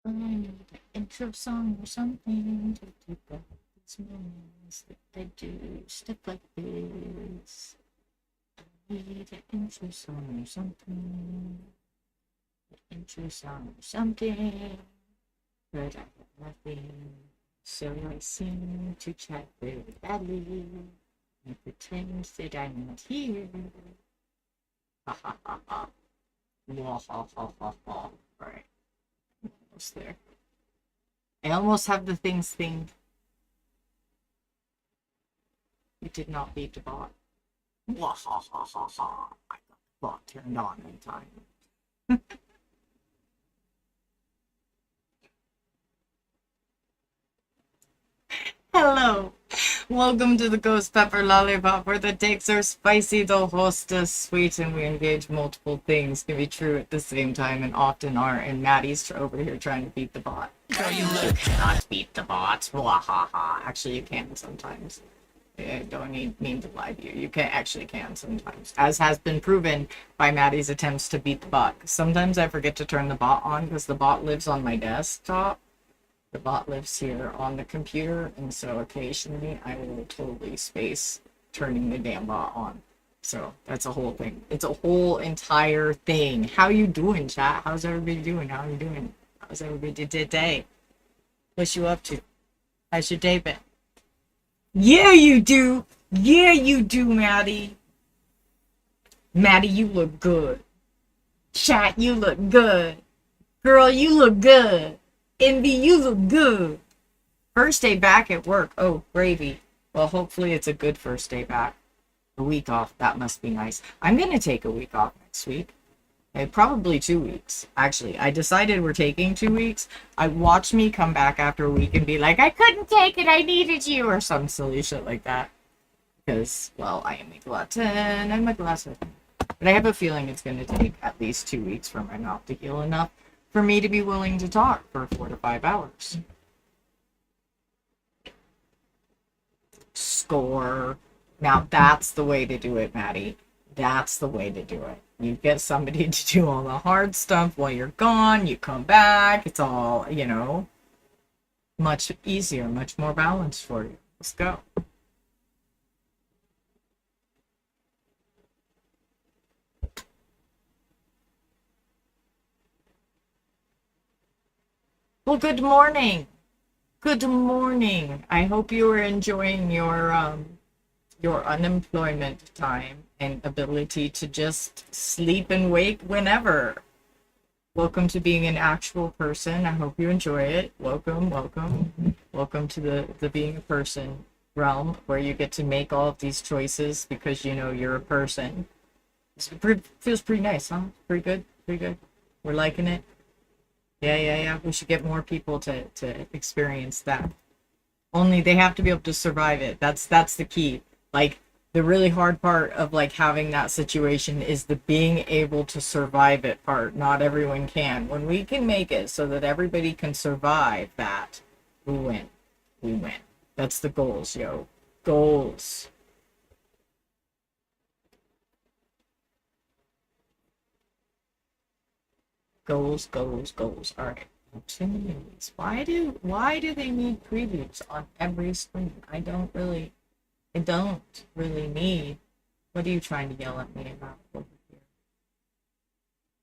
The intro song or something to keep up these moments that I do stuff like this. I need an intro song or something. An intro song or something. But I have nothing. So I seem to chat very badly and pretend that I'm not here. Ha ha ha ha. Wah ha ha ha ha. Alright, almost there. I almost have the things thing. You did not beat the bot. Wah ha ha ha ha. I got the bot turned on in time. Hello. Welcome to the Ghost Pepper Lollipop, where the takes are spicy, the host is sweet, and we engage multiple things can be true at the same time and often are. And Maddie's over here trying to beat the bot. No, you cannot beat the bot. Wah ha ha. Actually, you can sometimes. I don't mean to lie to you. You can sometimes, as has been proven by Maddie's attempts to beat the bot. Sometimes I forget to turn the bot on because the bot lives on my desktop. The bot lives here on the computer, and so occasionally I will totally space turning the damn bot on. So that's a whole thing. It's a whole entire thing. How you doing, chat? How's everybody doing? How are you doing? How's everybody today? What's you up to? How's your day been? Yeah, you do. Yeah, you do, Maddie. Maddie, you look good. Chat, you look good. Girl, you look good. Envy, you look good. First day back at work. Oh, gravy. Well, hopefully it's a good first day back. A week off. That must be nice. I'm going to take a week off next week. Probably 2 weeks. Actually, I decided we're taking 2 weeks. Watch me come back after a week and be like, I couldn't take it, I needed you, or some silly shit like that. Because, well, I am a glutton. I'm a glutton. But I have a feeling it's going to take at least 2 weeks for my mouth to heal enough for me to be willing to talk for 4 to 5 hours. Score. Now that's the way to do it, Maddie. That's the way to do it. You get somebody to do all the hard stuff while you're gone. You come back. It's all, much easier, much more balanced for you. Let's go. Well, good morning. Good morning. I hope you are enjoying your unemployment time and ability to just sleep and wake whenever. Welcome to being an actual person. I hope you enjoy it. Welcome, welcome. Welcome to the being a person realm where you get to make all of these choices because you know you're a person. Feels pretty nice, huh? Pretty good, pretty good. We're liking it. Yeah. We should get more people to experience that. Only they have to be able to survive it. That's the key. Like the really hard part of like having that situation is the being able to survive it part. Not everyone can. When we can make it so that everybody can survive that, we win. We win. That's the goals, yo. Goals. Goals, goals, goals. All right. Opportunities. Why do they need previews on every screen? I don't really need. What are you trying to yell at me about over here?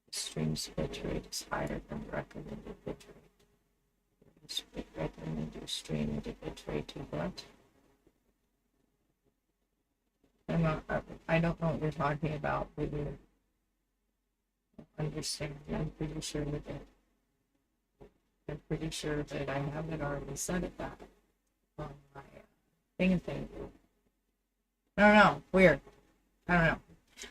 The stream's bitrate is higher than recommended bitrate. Recommend your stream at a bitrate to what? I don't know what you're talking about. Really understand. I'm pretty sure that I have it already set at that on my thing. I don't know. Weird. I don't know.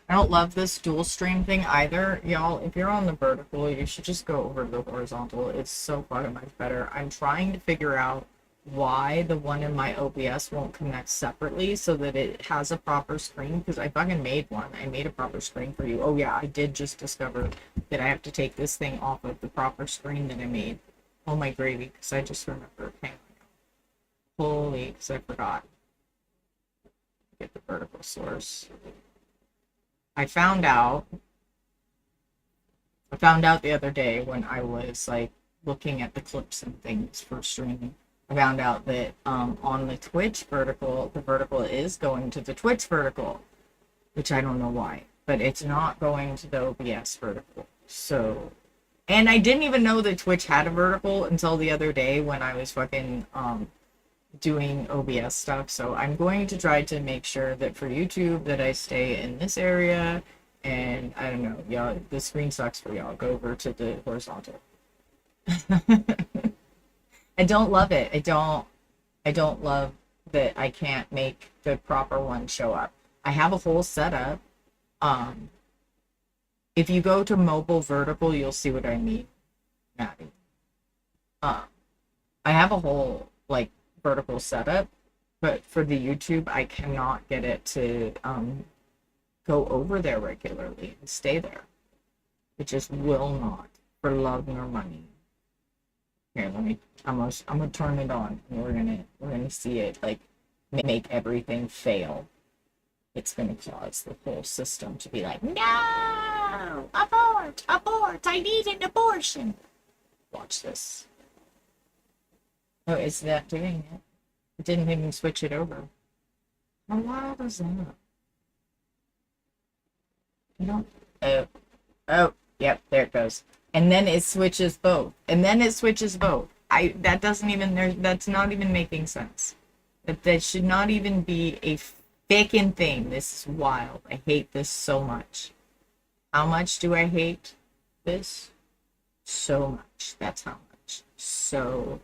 I don't love this dual stream thing either. Y'all, if you're on the vertical, you should just go over to the horizontal. It's so fucking much better. I'm trying to figure out why the one in my OBS won't connect separately so that it has a proper screen, because I fucking made one. I made a proper screen for you. Oh yeah, I did just discover that I have to take this thing off of the proper screen that I made. Oh my gravy, because I just remembered. Hang on. Holy, because I forgot. Get the vertical source. I found out the other day when I was like looking at the clips and things for streaming, I found out that on the Twitch vertical, the vertical is going to the Twitch vertical, which I don't know why, but it's not going to the OBS vertical. So, and I didn't even know that Twitch had a vertical until the other day when I was fucking doing OBS stuff. So I'm going to try to make sure that for YouTube that I stay in this area. And I don't know, y'all, the screen sucks for y'all. Go over to the horizontal. I don't love it. I don't love that I can't make the proper one show up. I have a whole setup. Um, if you go to mobile vertical, you'll see what I mean, Maddie. Um, I have a whole like vertical setup, but for the YouTube, I cannot get it to go over there regularly and stay there. It just will not, for love nor money. Here, let me. I'm gonna turn it on, and we're gonna see it like make everything fail. It's gonna cause the whole system to be like, no, abort, abort, I need an abortion. Watch this. Oh, is that doing it? It didn't even switch it over. How wild is that? You don't. Oh, oh, yep, there it goes. And then it switches both. And then it switches both. That doesn't even that's not even making sense. That should not even be a fucking thing. This is wild. I hate this so much. How much do I hate this? So much. That's how much. So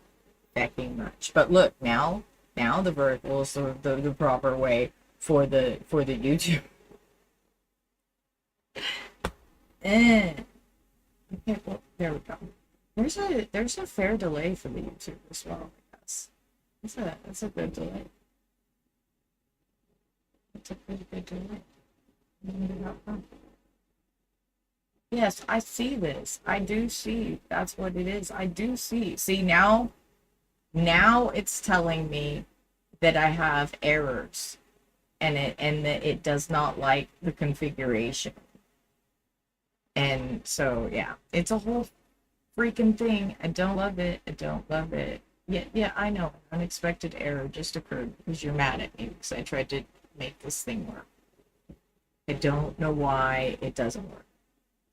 fucking much. But look, now the vertical is the proper way for the YouTube. Eh. Okay, well, there we go. There's a fair delay for the YouTube as well, I guess. That's a good delay. That's a pretty good delay. I wonder how come. Yes, I see this. I do see. That's what it is. I do see. See now it's telling me that I have errors and that it does not like the configuration. And so yeah, it's a whole freaking thing. I don't love it. I don't love it. Yeah, I know. An unexpected error just occurred because you're mad at me because I tried to make this thing work. I don't know why it doesn't work.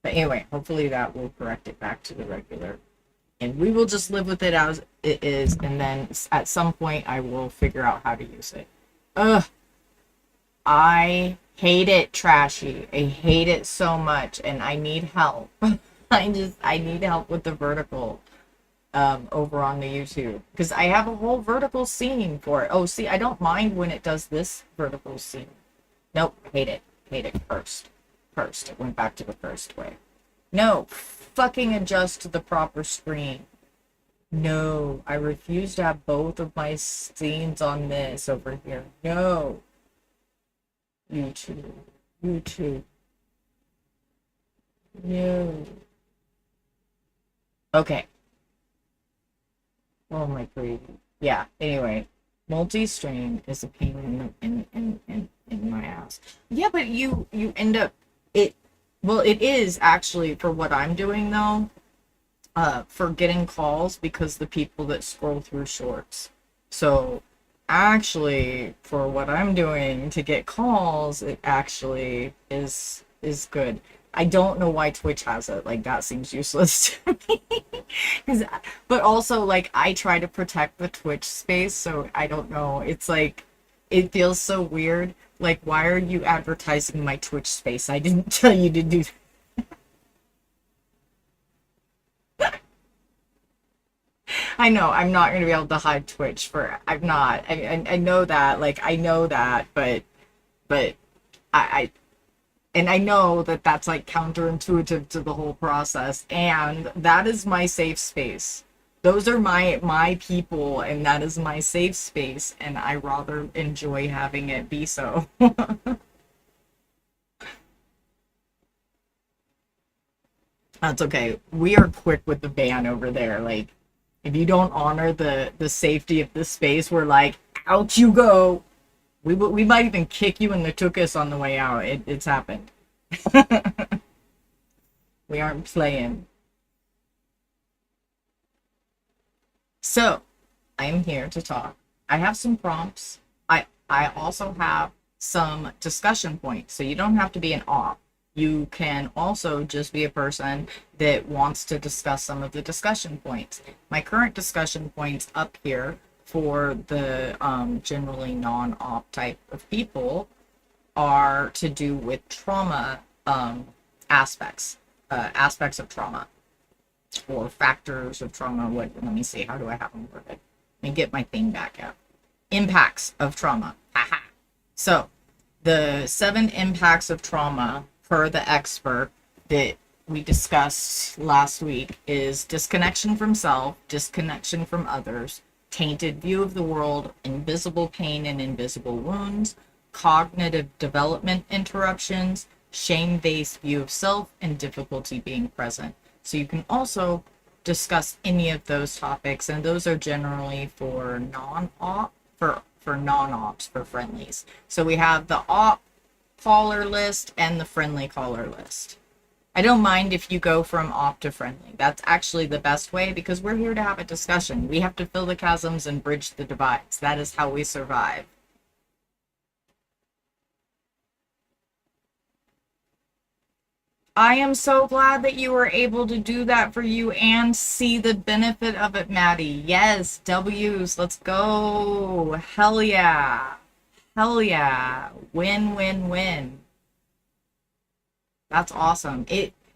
But anyway, hopefully that will correct it back to the regular. And we will just live with it as it is, and then at some point I will figure out how to use it. Ugh. I hate it, Trashy. I hate it so much, and I need help. I need help with the vertical over on the YouTube. Because I have a whole vertical scene for it. Oh, see, I don't mind when it does this vertical scene. Nope, hate it. Hate it first. First. It went back to the first way. No, fucking adjust to the proper screen. No, I refuse to have both of my scenes on this over here. No. YouTube. YouTube. No. Okay. Oh my god. Yeah, anyway. Multi-stream is a pain in my ass. Yeah, but you end up it well, it is actually for what I'm doing though, for getting calls because the people that scroll through shorts. So actually for what I'm doing to get calls, it actually is good. I don't know why Twitch has it. Like that seems useless to me. 'Cause- but also like I try to protect the Twitch space, so I don't know. It's like it feels so weird. Like why are you advertising my Twitch space? I didn't tell you to do that. I know I'm not gonna be able to hide Twitch for I'm not. I know that. Like I know that, but I and I know that that's like counterintuitive to the whole process, and that is my safe space. Those are my people, and that is my safe space, and I rather enjoy having it be so. That's okay. We are quick with the ban over there. Like, if you don't honor the safety of the space, we're like, out you go. We might even kick you in the tuchus on the way out. It's happened. We aren't playing. So I am here to talk. I have some prompts. I also have some discussion points. So you don't have to be an op. You can also just be a person that wants to discuss some of the discussion points. My current discussion points up here for the generally non-op type of people are to do with trauma aspects, aspects of trauma or factors of trauma. What? Let me see. How do I have them worded? Let me get my thing back out. Impacts of trauma. Haha. So the 7 impacts of trauma per the expert that we discussed last week is disconnection from self, disconnection from others, tainted view of the world, invisible pain and invisible wounds, cognitive development interruptions, shame-based view of self, and difficulty being present. So you can also discuss any of those topics, and those are generally for non-op, for non-ops, for friendlies. So we have the op caller list and the friendly caller list. I don't mind if you go from op to friendly. That's actually the best way because we're here to have a discussion. We have to fill the chasms and bridge the divides. That is how we survive. I am so glad that you were able to do that for you and see the benefit of it, Maddie. Yes, W's, let's go. Hell yeah. Hell yeah. Win, win, win. That's awesome.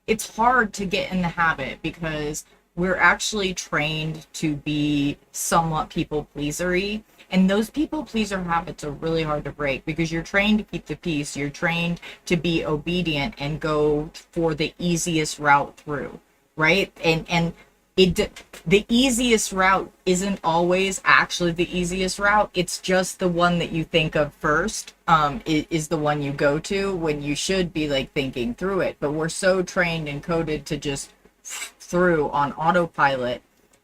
It's hard to get in the habit because we're actually trained to be somewhat people pleasery. And those people pleaser habits are really hard to break because you're trained to keep the peace. You're trained to be obedient and go for the easiest route through, right? And the easiest route isn't always actually the easiest route. It's just the one that you think of first, is the one you go to when you should be like thinking through it. But we're so trained and coded to just through on autopilot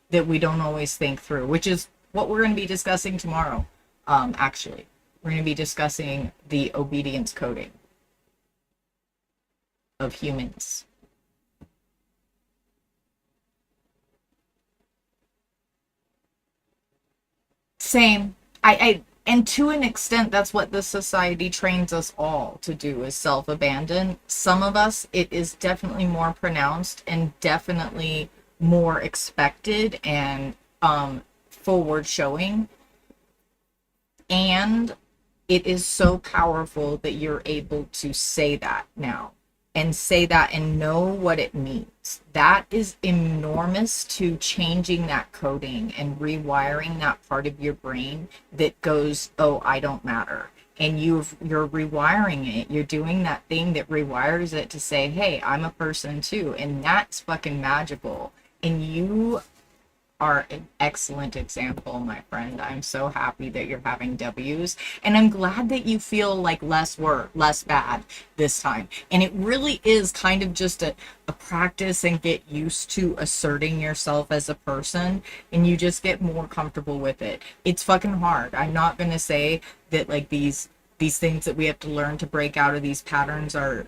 that we don't always think through, which is what we're going to be discussing tomorrow. Actually, we're going to be discussing the obedience coding of humans. Same. And to an extent, that's what the society trains us all to do is self-abandon. Some of us, it is definitely more pronounced and definitely more expected and forward showing. And it is so powerful that you're able to say that now and say that and know what it means. That is enormous to changing that coding and rewiring that part of your brain that goes, oh, I don't matter. And you're rewiring it. You're doing that thing that rewires it to say, hey, I'm a person too. And that's fucking magical. And you are an excellent example, my friend. I'm so happy that you're having W's, and I'm glad that you feel like less bad this time. And it really is kind of just a practice and get used to asserting yourself as a person, and you just get more comfortable with it. It's fucking hard. I'm not gonna say that like these things that we have to learn to break out of these patterns are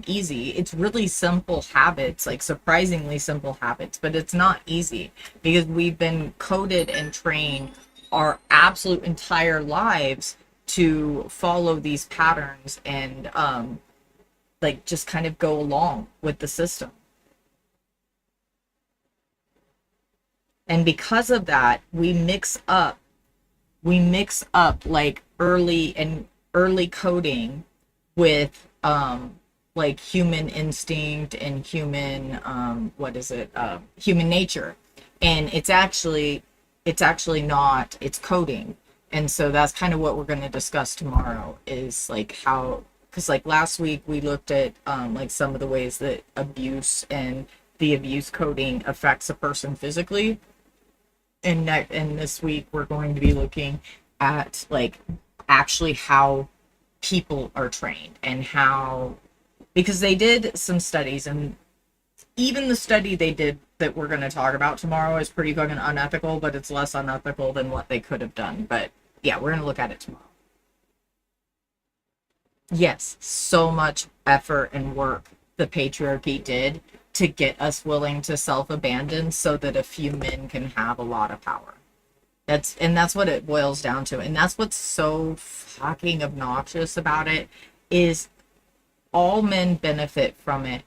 easy. It's really simple habits, like surprisingly simple habits, but it's not easy because we've been coded and trained our absolute entire lives to follow these patterns and like just kind of go along with the system. And because of that, we mix up like early coding with like human instinct and human what is it human nature, and it's actually not, it's coding. And so that's kind of what we're going to discuss tomorrow is like how, because like last week we looked at like some of the ways that abuse and the abuse coding affects a person physically, and this week we're going to be looking at like actually how people are trained and how, because they did some studies, and even the study they did that we're going to talk about tomorrow is pretty fucking unethical, but it's less unethical than what they could have done. But yeah, we're going to look at it tomorrow. Yes, so much effort and work the patriarchy did to get us willing to self-abandon so that a few men can have a lot of power. That's what it boils down to. And that's what's so fucking obnoxious about it is all men benefit from it,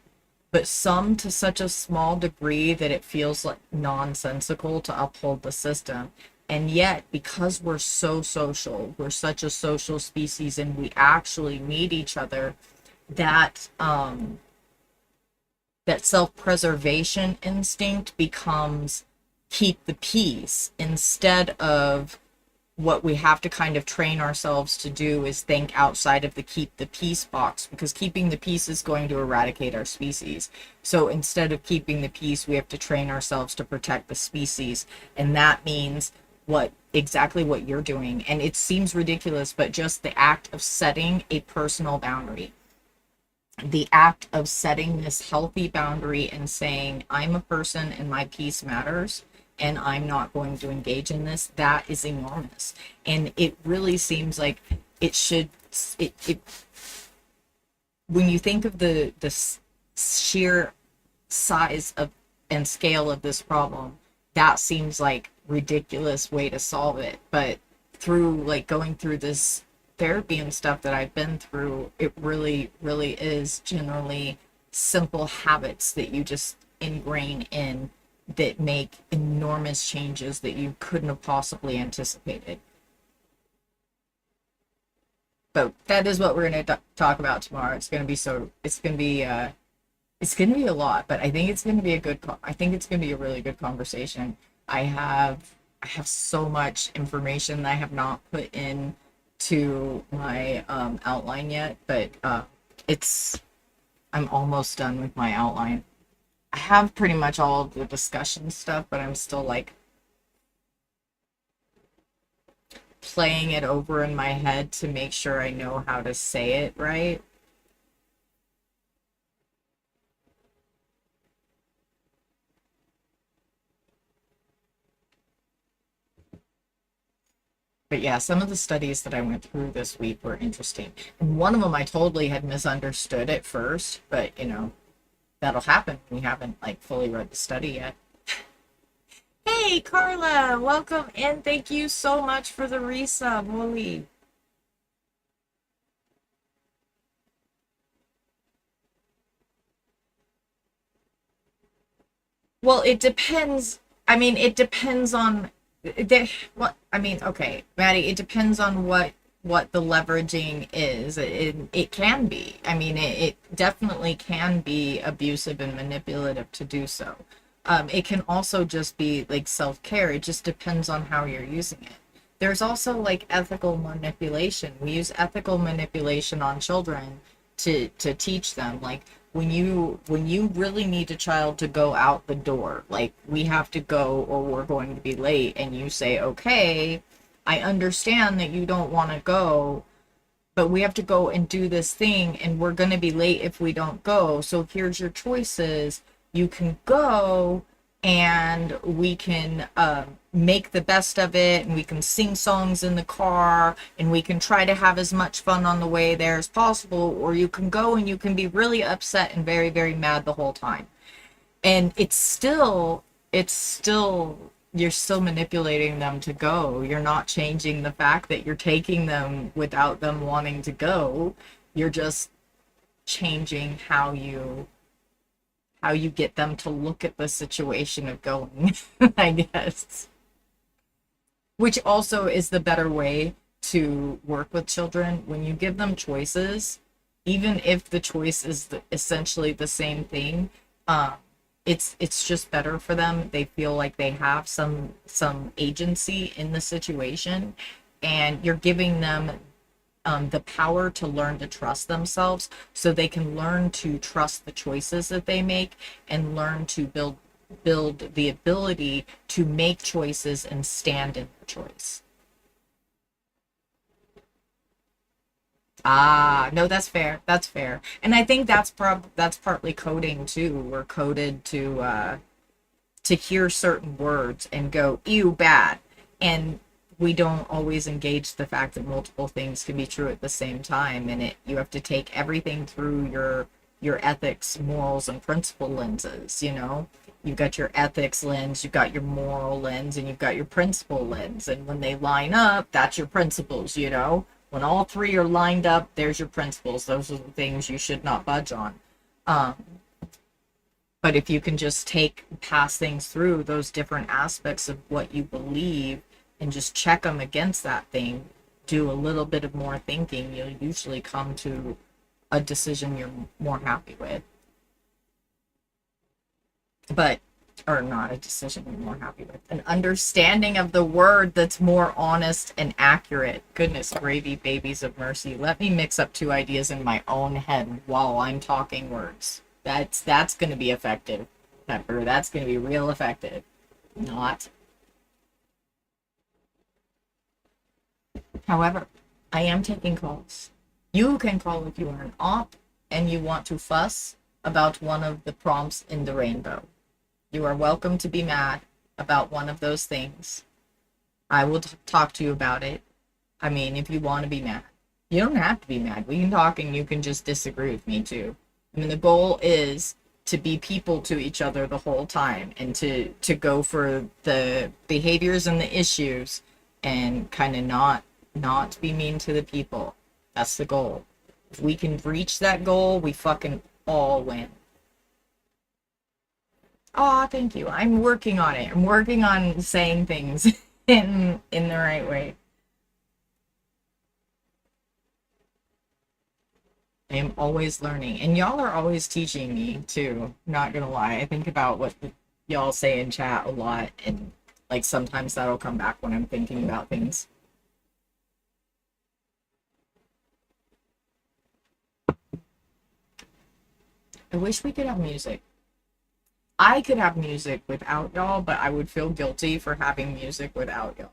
but some to such a small degree that it feels like nonsensical to uphold the system. And yet, because we're so social, we're such a social species and we actually need each other, that that self-preservation instinct becomes keep the peace instead of what we have to kind of train ourselves to do is think outside of the keep the peace box, because keeping the peace is going to eradicate our species. So instead of keeping the peace, we have to train ourselves to protect the species. And that means exactly what you're doing. And it seems ridiculous, but just the act of setting a personal boundary, the act of setting this healthy boundary and saying, I'm a person and my peace matters and I'm not going to engage in this, that is enormous. And it really seems like it should, when you think of the sheer size of and scale of this problem, that seems like ridiculous way to solve it. But through like going through this therapy and stuff that I've been through, it really, really is generally simple habits that you just ingrain in that make enormous changes that you couldn't have possibly anticipated. But that is what we're going to talk about tomorrow. It's going to be it's going to be a lot, but I think it's going to be I think it's going to be a really good conversation. I have so much information that I have not put in to my outline yet, but I'm almost done with my outline. I have pretty much all of the discussion stuff, but I'm still like playing it over in my head to make sure I know how to say it right. But yeah, some of the studies that I went through this week were interesting. And one of them I totally had misunderstood at first, but that'll happen. We haven't like fully read the study yet. Hey, Carla, welcome in. Thank you so much for the resub. Holy. Well, it depends. I mean, it depends on what I mean. Okay, Maddie, it depends on what the leveraging is. It can be. I mean, it definitely can be abusive and manipulative to do so. It can also just be like self-care. It just depends on how you're using it. There's also like ethical manipulation. We use ethical manipulation on children to teach them. Like when you really need a child to go out the door, like we have to go or we're going to be late, and you say, okay, I understand that you don't want to go, but we have to go and do this thing and we're going to be late if we don't go. So here's your choices. You can go and we can make the best of it, and we can sing songs in the car, and we can try to have as much fun on the way there as possible, or you can go and you can be really upset and very, very mad the whole time. And you're still manipulating them to go. You're not changing the fact that you're taking them without them wanting to go. You're just changing how you get them to look at the situation of going, I guess. Which also is the better way to work with children. When you give them choices, even if the choice is essentially the same thing, it's just better for them. They feel like they have some agency in the situation, and you're giving them the power to learn to trust themselves, so they can learn to trust the choices that they make and learn to build the ability to make choices and stand in the choice. Ah, no, that's fair. That's fair. And I think that's partly coding too. We're coded to hear certain words and go, ew, bad. And we don't always engage the fact that multiple things can be true at the same time, and you have to take everything through your ethics, morals, and principle lenses, you know? You've got your ethics lens, you've got your moral lens, and you've got your principle lens. And when they line up, that's your principles, you know? When all three are lined up, there's your principles. Those are the things you should not budge on. But if you can just pass things through those different aspects of what you believe and just check them against that thing, do a little bit of more thinking, you'll usually come to a decision you're more happy with. Or not a decision you're more happy with. An understanding of the word that's more honest and accurate. Goodness gravy, babies of mercy. Let me mix up two ideas in my own head while I'm talking words. That's going to be effective, Pepper. That's going to be real effective. Not. However, I am taking calls. You can call if you are an op and you want to fuss about one of the prompts in the rainbow. You are welcome to be mad about one of those things. I will talk to you about it. I mean, if you want to be mad. You don't have to be mad. We can talk and you can just disagree with me too. I mean, the goal is to be people to each other the whole time and to go for the behaviors and the issues and kind of not be mean to the people. That's the goal. If we can reach that goal, we fucking all win. Aw, thank you. I'm working on it. I'm working on saying things in the right way. I am always learning. And y'all are always teaching me, too. Not gonna lie. I think about what y'all say in chat a lot, and, like, sometimes that'll come back when I'm thinking about things. I wish we could have music. I could have music without y'all, but I would feel guilty for having music without y'all.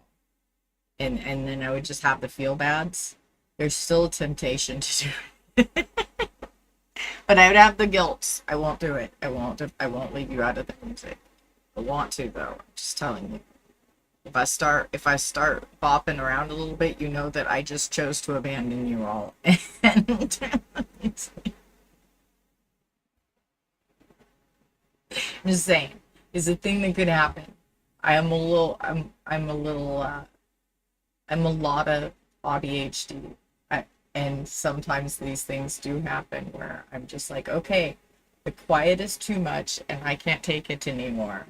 And then I would just have the feel bads. There's still a temptation to do it. But I would have the guilt. I won't do it. I won't leave you out of the music. I want to though. I'm just telling you. If I start bopping around a little bit, you know that I just chose to abandon you all. And I'm just saying, it's a thing that could happen. I'm a lot of ADHD, and sometimes these things do happen where I'm just like, okay, the quiet is too much, and I can't take it anymore.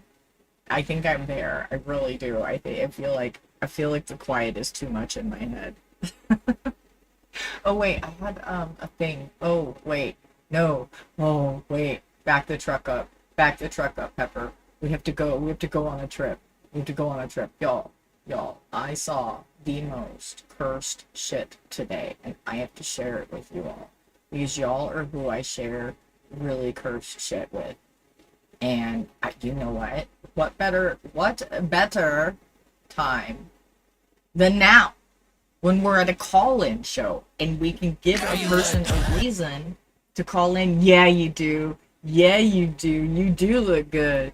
I think I'm there. I really do. I feel like the quiet is too much in my head. Oh wait, I had a thing. Oh wait, no. Oh wait, back the truck up. Back the truck up, Pepper. We have to go on a trip. Y'all, I saw the most cursed shit today, and I have to share it with you all. Because y'all are who I share really cursed shit with. And you know what? What better time than now, when we're at a call-in show, and we can give a person a reason to call in. Yeah, you do. Yeah, you do. You do look good.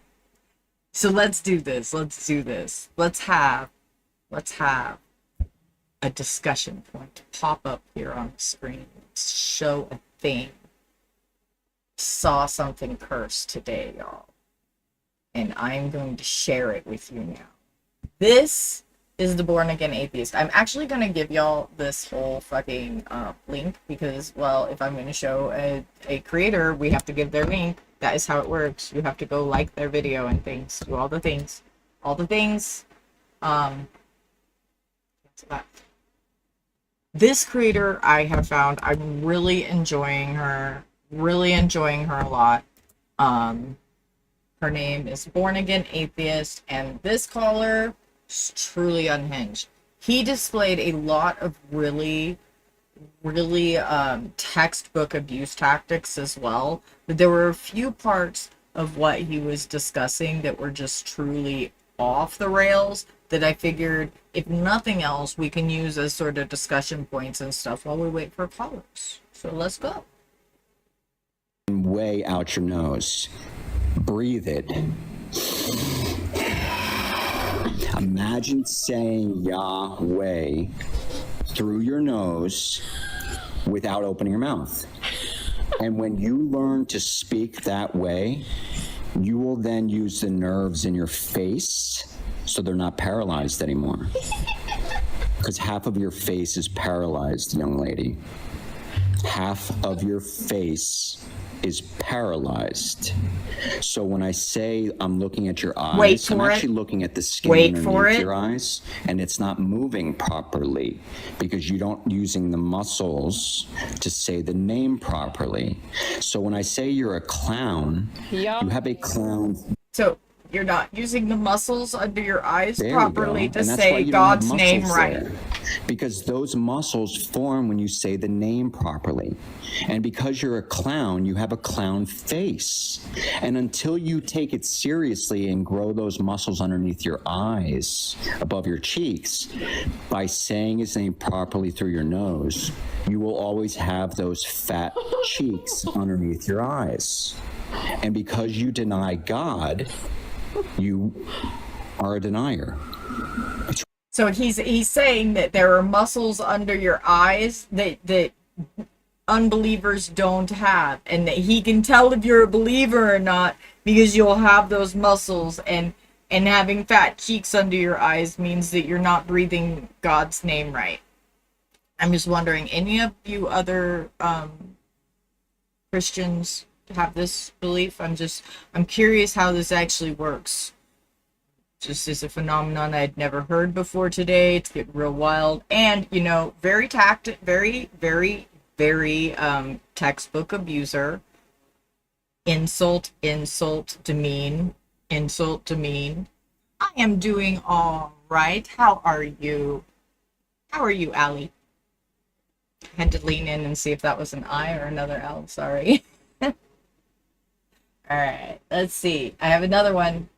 So let's do this. Let's have a discussion point pop up here on the screen. Show a thing. Saw something cursed today, y'all. And I'm going to share it with you now. This is the Born Again Atheist. I'm actually going to give y'all this whole fucking link because, well, if I'm going to show a creator, we have to give their link. That is how it works. You have to go like their video and things. Do all the things. This creator I have found, I'm really enjoying her a lot. Her name is Born Again Atheist, and this caller is truly unhinged. He displayed a lot of really textbook abuse tactics as well, but there were a few parts of what he was discussing that were just truly off the rails that I figured, if nothing else, we can use as sort of discussion points and stuff while we wait for callers. So let's go. Way out your nose. Breathe it. Imagine saying Yahweh through your nose without opening your mouth. And when you learn to speak that way, you will then use the nerves in your face so they're not paralyzed anymore. Because half of your face is paralyzed, young lady. Half of your face is paralyzed. So when I say I'm looking at your eyes, I'm actually looking at the skin underneath your eyes, and it's not moving properly because you don't using the muscles to say the name properly. So when I say you're a clown, you have a clown. So you're not using the muscles under your eyes properly to say God's name right. Because those muscles form when you say the name properly. And because you're a clown, you have a clown face. And until you take it seriously and grow those muscles underneath your eyes, above your cheeks, by saying his name properly through your nose, you will always have those fat cheeks underneath your eyes. And because you deny God, you are a denier. So he's saying that there are muscles under your eyes that unbelievers don't have, and that he can tell if you're a believer or not because you'll have those muscles, and having fat cheeks under your eyes means that you're not breathing God's name right. I'm just wondering, any of you other Christians have this belief? I'm curious how this actually works. Just is a phenomenon I'd never heard before today. It's getting real wild, and very textbook abuser. Insult, demean. I am doing all right. How are you? Allie? Had to lean in and see if that was an I or another L. Sorry. All right, let's see. I have another one.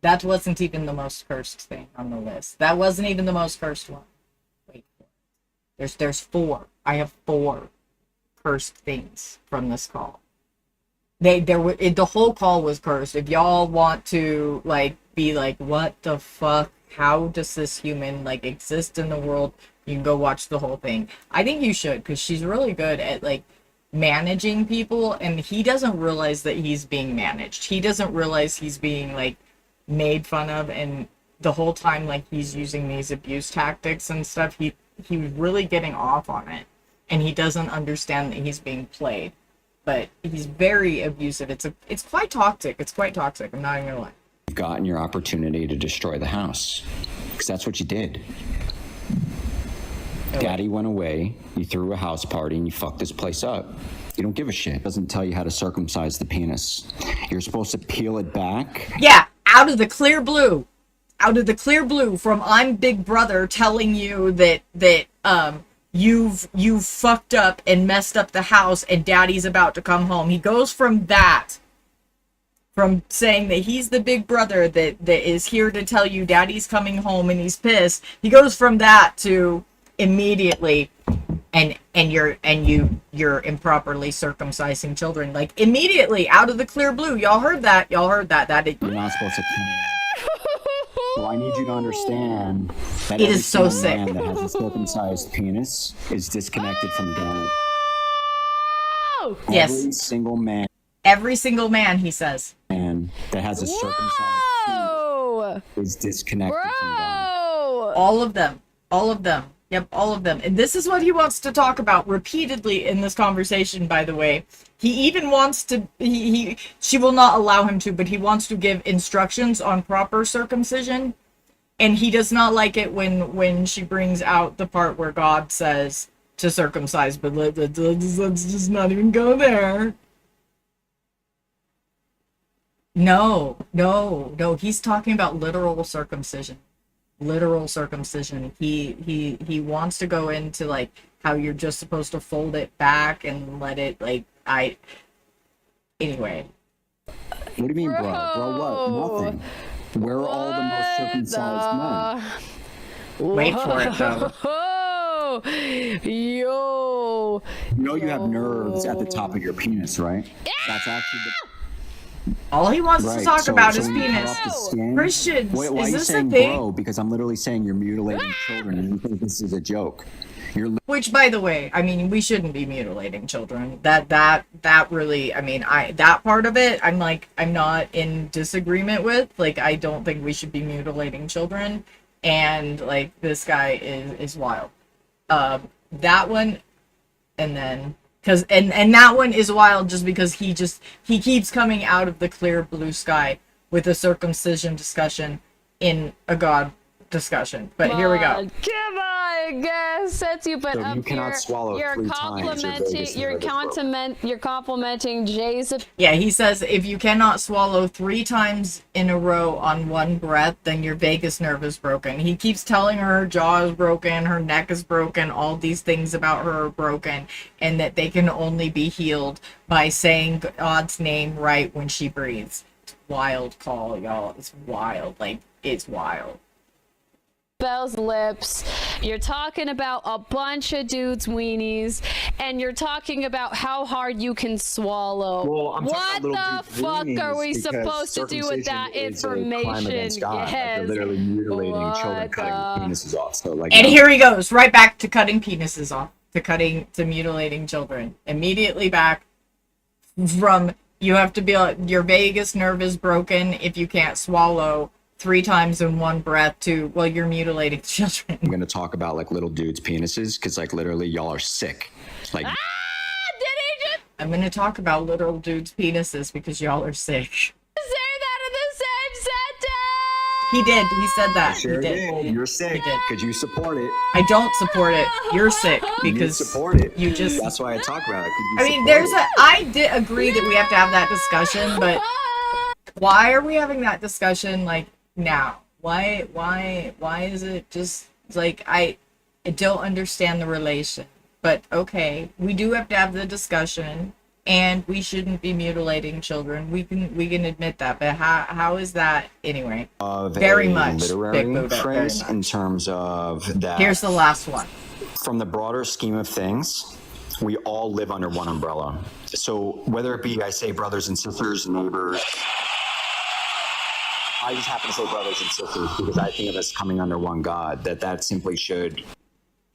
That wasn't even the most cursed thing on the list. That wasn't even the most cursed one. Wait. There's 4. I have 4 cursed things from this call. The whole call was cursed. If y'all want to be like, what the fuck? How does this human exist in the world? You can go watch the whole thing. I think you should, because she's really good at managing people, and he doesn't realize that he's being managed. He doesn't realize he's being made fun of, and the whole time he's using these abuse tactics and stuff, he was really getting off on it, and he doesn't understand that he's being played. But he's very abusive. It's quite toxic. I'm not even gonna lie. You've gotten your opportunity to destroy the house, because that's what you did. Daddy went away, you threw a house party, and you fucked this place up. You don't give a shit. It doesn't tell you how to circumcise the penis. You're supposed to peel it back. Yeah, out of the clear blue from I'm Big Brother telling you that you've fucked up and messed up the house and Daddy's about to come home. He goes from saying that he's the Big Brother that is here to tell you Daddy's coming home and he's pissed. He goes from that to immediately and you're improperly circumcising children, immediately out of the clear blue. Y'all heard that you're not supposed to. So I need you to understand that it is so sick. Man that has a circumcised penis is disconnected from God. Yes. Every single man, he says. Man that has a circumcised penis is disconnected from God. All of them. Yep, all of them. And this is what he wants to talk about repeatedly in this conversation, by the way. He even wants to, she will not allow him to, but he wants to give instructions on proper circumcision. And he does not like it when she brings out the part where God says to circumcise, but let's just not even go there. No, he's talking about literal circumcision. He wants to go into how you're just supposed to fold it back and let it anyway. What do you mean, bro? What? Nothing. Where are all the most circumcised men? Wait for it, though. Yo. You have nerves at the top of your penis, right? That's actually all he wants to talk about is penis. Christians, why is are you this saying a thing? bro? Because I'm literally saying you're mutilating children and you think this is a joke. Which, by the way, I mean, we shouldn't be mutilating children. That really, I mean, that part of it, I'm not in disagreement with. Like, I don't think we should be mutilating children. And like, this guy is wild. That one, and then and that one is wild just because he keeps coming out of the clear blue sky with a circumcision discussion in a God discussion. But here we go. Come on, guys, sets you, but So up you cannot here, swallow you're 3 times your vagus nerve. you're complimenting Jay's. Yeah, he says if you cannot swallow 3 times in a row on one breath, then your vagus nerve is broken. He keeps telling her jaw is broken, her neck is broken, all these things about her are broken, and that they can only be healed by saying God's name right when she breathes. It's wild call, y'all. It's wild. Like, it's wild. Bell's lips. You're talking about a bunch of dudes' weenies, and you're talking about how hard you can swallow. Well, I'm what talking about the fuck little are we because supposed to do with that circumcision is a crime information? against God. Like, they're Yes. literally mutilating What children, cutting penises off. So, like, And here he goes, right back to cutting penises off, to mutilating children. Immediately back from, you have to be like, your vagus nerve is broken if you can't swallow 3 times in one breath, to, well, you're mutilating children. I'm gonna talk about like little dudes' penises because like literally y'all are sick. Like, Did he just I'm gonna talk about little dudes' penises because y'all are sick. say that in the same sentence? He did. He said that. sure he did. You're sick did. because you support it. I don't support it. You're sick because you support it. you just. That's why I talk about it. 'Cause you I mean, support there's it. I did agree that we have to have that discussion, but why are we having that discussion like now? Why is it just like I don't understand the relation? But okay, we do have to have the discussion, and we shouldn't be mutilating children. We can admit that, but how is that anyway? Of Very a much, Big literary Buddha, very phrase much. in terms of that. Here's the last one. From the broader scheme of things, we all live under one umbrella. So whether it be, I say brothers and sisters, neighbors, I just happen to say brothers and sisters because I think of us coming under one God, that simply should.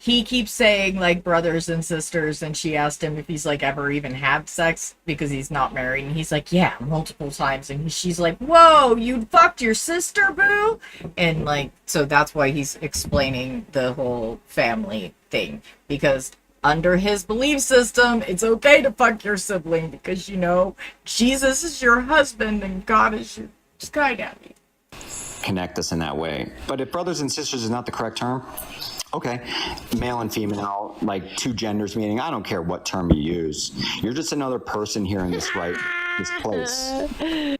He keeps saying like brothers and sisters, and she asked him if he's like ever even had sex because he's not married, and he's like, yeah, multiple times, and she's like, whoa, you fucked your sister, boo? And like, so that's why he's explaining the whole family thing, because under his belief system, it's okay to fuck your sibling because, you know, Jesus is your husband and God is your sky daddy. Connect us in that way. But if brothers and sisters is not the correct term, okay, male and female, like 2 genders, meaning I don't care what term you use. You're just another person here in this place.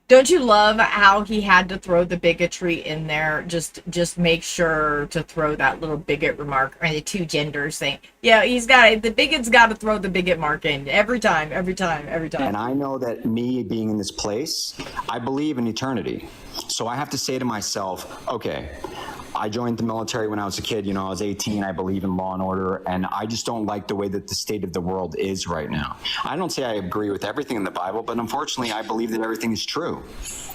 Don't you love how he had to throw the bigotry in there? Just make sure to throw that little bigot remark, or the 2 genders thing. Yeah, the bigot's got to throw the bigot mark in every time. And I know that me being in this place, I believe in eternity. So I have to say to myself, okay, I joined the military when I was a kid. You know, I was 18. I believe in law and order, and I just don't like the way that the state of the world is right now. I don't say I agree with everything in the Bible, but unfortunately, I believe that everything is true.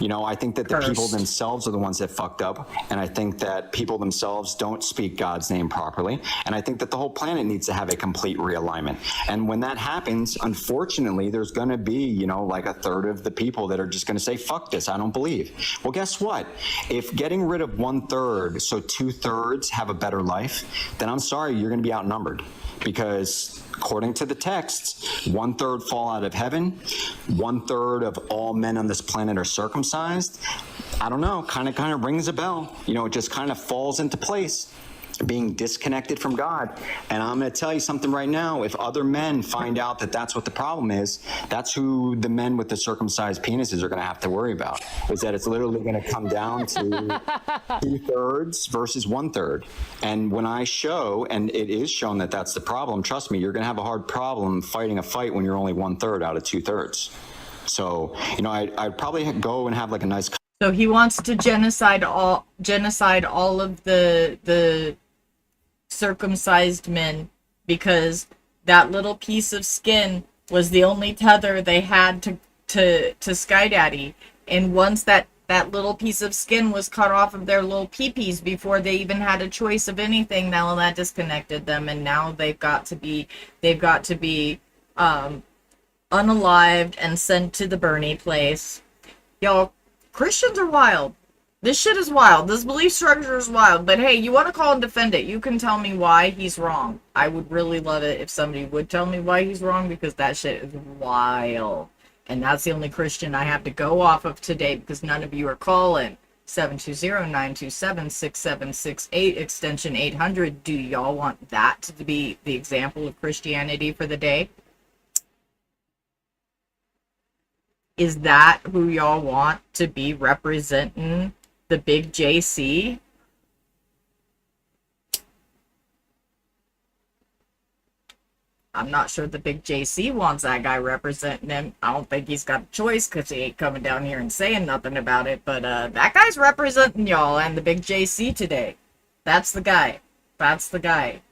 You know, I think that the people themselves are the ones that fucked up, and I think that people themselves don't speak God's name properly, and I think that the whole planet needs to have a complete realignment. And when that happens, unfortunately, there's going to be, you know, like a third of the people that are just going to say, fuck this, I don't believe. Well, guess what? If getting rid of 1/3, so 2/3 have a better life, then I'm sorry, you're going to be outnumbered. Because according to the texts, 1/3 fall out of heaven, 1/3 of all men on this planet are circumcised. I don't know, kind of rings a bell. You know, it just kind of falls into place. Being disconnected from God. And I'm going to tell you something right now. If other men find out that that's what the problem is, that's who the men with the circumcised penises are going to have to worry about. Is that it's literally going to come down to 2/3 versus 1/3. And when I show, and it is shown that that's the problem, trust me, you're going to have a hard problem fighting a fight when you're only 1/3 out of 2/3. So, you know, I'd probably go and have like a nice. So he wants to genocide all of the circumcised men because that little piece of skin was the only tether they had to Sky Daddy. And once that that little piece of skin was cut off of their little peepees before they even had a choice of anything. Now that disconnected them, and now they've got to be unalived and sent to the Bernie place. Y'all, Christians are wild. This shit is wild. This belief structure is wild. But hey, you want to call and defend it, you can tell me why he's wrong. I would really love it if somebody would tell me why he's wrong, because that shit is wild. And that's the only Christian I have to go off of today, because none of you are calling. 720-927-6768, extension 800. Do y'all want that to be the example of Christianity for the day? Is that who y'all want to be representing the big JC? I'm not sure the big JC wants that guy representing him. I don't think he's got a choice, because he ain't coming down here and saying nothing about it. But that guy's representing y'all and the big JC today. That's the guy. That's the guy.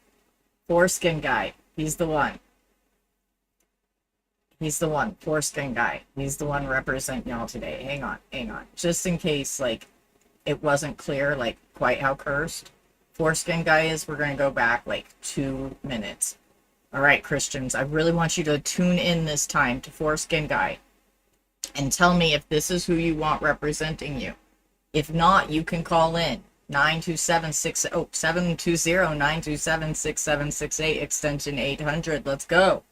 Foreskin guy. He's the one. He's the one. Foreskin guy. He's the one representing y'all today. Hang on. Hang on. Just in case, like, it wasn't clear, like, quite how cursed Foreskin guy is, we're going to go back, like, 2 minutes. All right, Christians, I really want you to tune in this time to Foreskin Guy and tell me if this is who you want representing you. If not, you can call in 720-927-6768, extension 800. Let's go.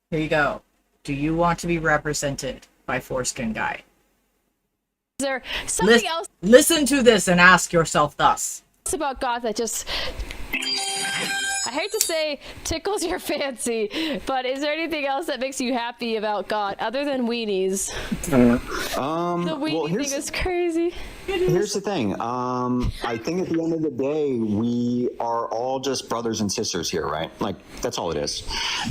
Here you go. Do you want to be represented by Foreskin Guy? Is there something else Listen to this and ask yourself thus. about God that just, I hate to say tickles your fancy, but is there anything else that makes you happy about God other than weenies? The weenie thing is crazy. Here's the thing. I think at the end of the day, we are all just brothers and sisters here, right? Like, that's all it is.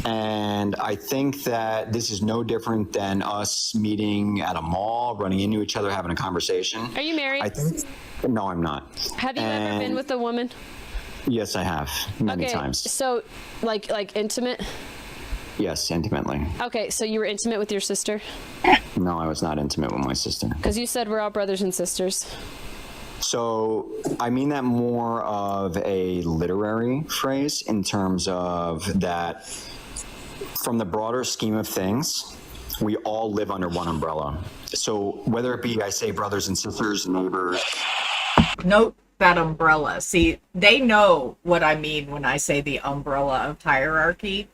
And I think that this is no different than us meeting at a mall, running into each other, having a conversation. Are you married? I think. No, I'm not. Have you ever been with a woman? Yes, I have many times. So, like intimate? Yes, intimately. Okay, so you were intimate with your sister? No, I was not intimate with my sister. Because you said we're all brothers and sisters. So I mean that more of a literary phrase in terms of that from the broader scheme of things, we all live under one umbrella. So whether it be, I say brothers and sisters, neighbors. Note that umbrella. See, they know what I mean when I say the umbrella of hierarchy.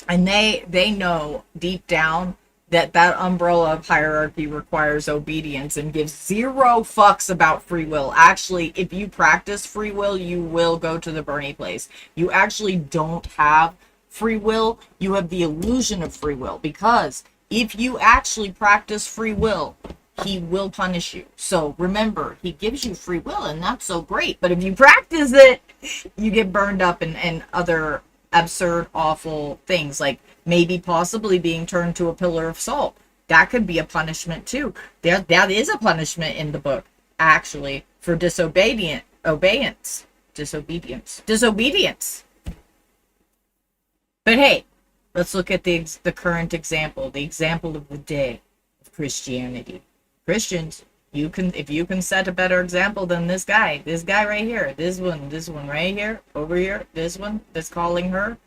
And they know deep down that umbrella of hierarchy requires obedience and gives zero fucks about free will. Actually, if you practice free will, you will go to the Bernie place. You actually don't have free will. You have the illusion of free will, because if you actually practice free will, he will punish you. So remember, he gives you free will, and that's so great. But if you practice it, you get burned up and other absurd, awful things, like maybe possibly being turned to a pillar of salt. That could be a punishment too. That is a punishment in the book, actually, for disobedience. But hey, let's look at the current example, the example of the day of Christianity. Christians, if you can set a better example than this guy right here, this one right here, over here, this one that's calling her,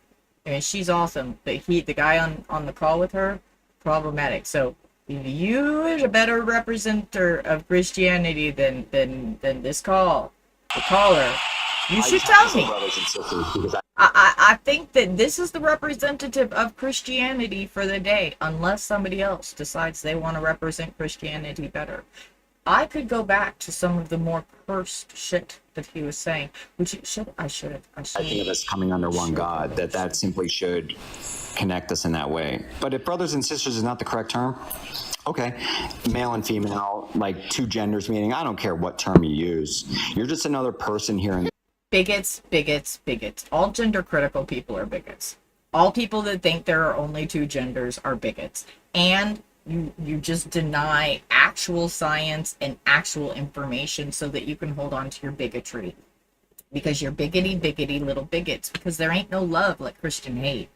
I mean, she's awesome, but the guy on the call with her, problematic. So if you is a better representative of Christianity than this the caller, you should tell me. I think that this is the representative of Christianity for the day, unless somebody else decides they want to represent Christianity better. I could go back to some of the more cursed shit that he was saying, which I should. I think of us coming under one God, that simply should connect us in that way. But if brothers and sisters is not the correct term, okay, male and female, like two genders meaning, I don't care what term you use. You're just another person here in bigots. All gender critical people are bigots. All people that think there are only two genders are bigots. And you just deny actual science and actual information so that you can hold on to your bigotry. Because you're biggity little bigots. Because there ain't no love like Christian hate.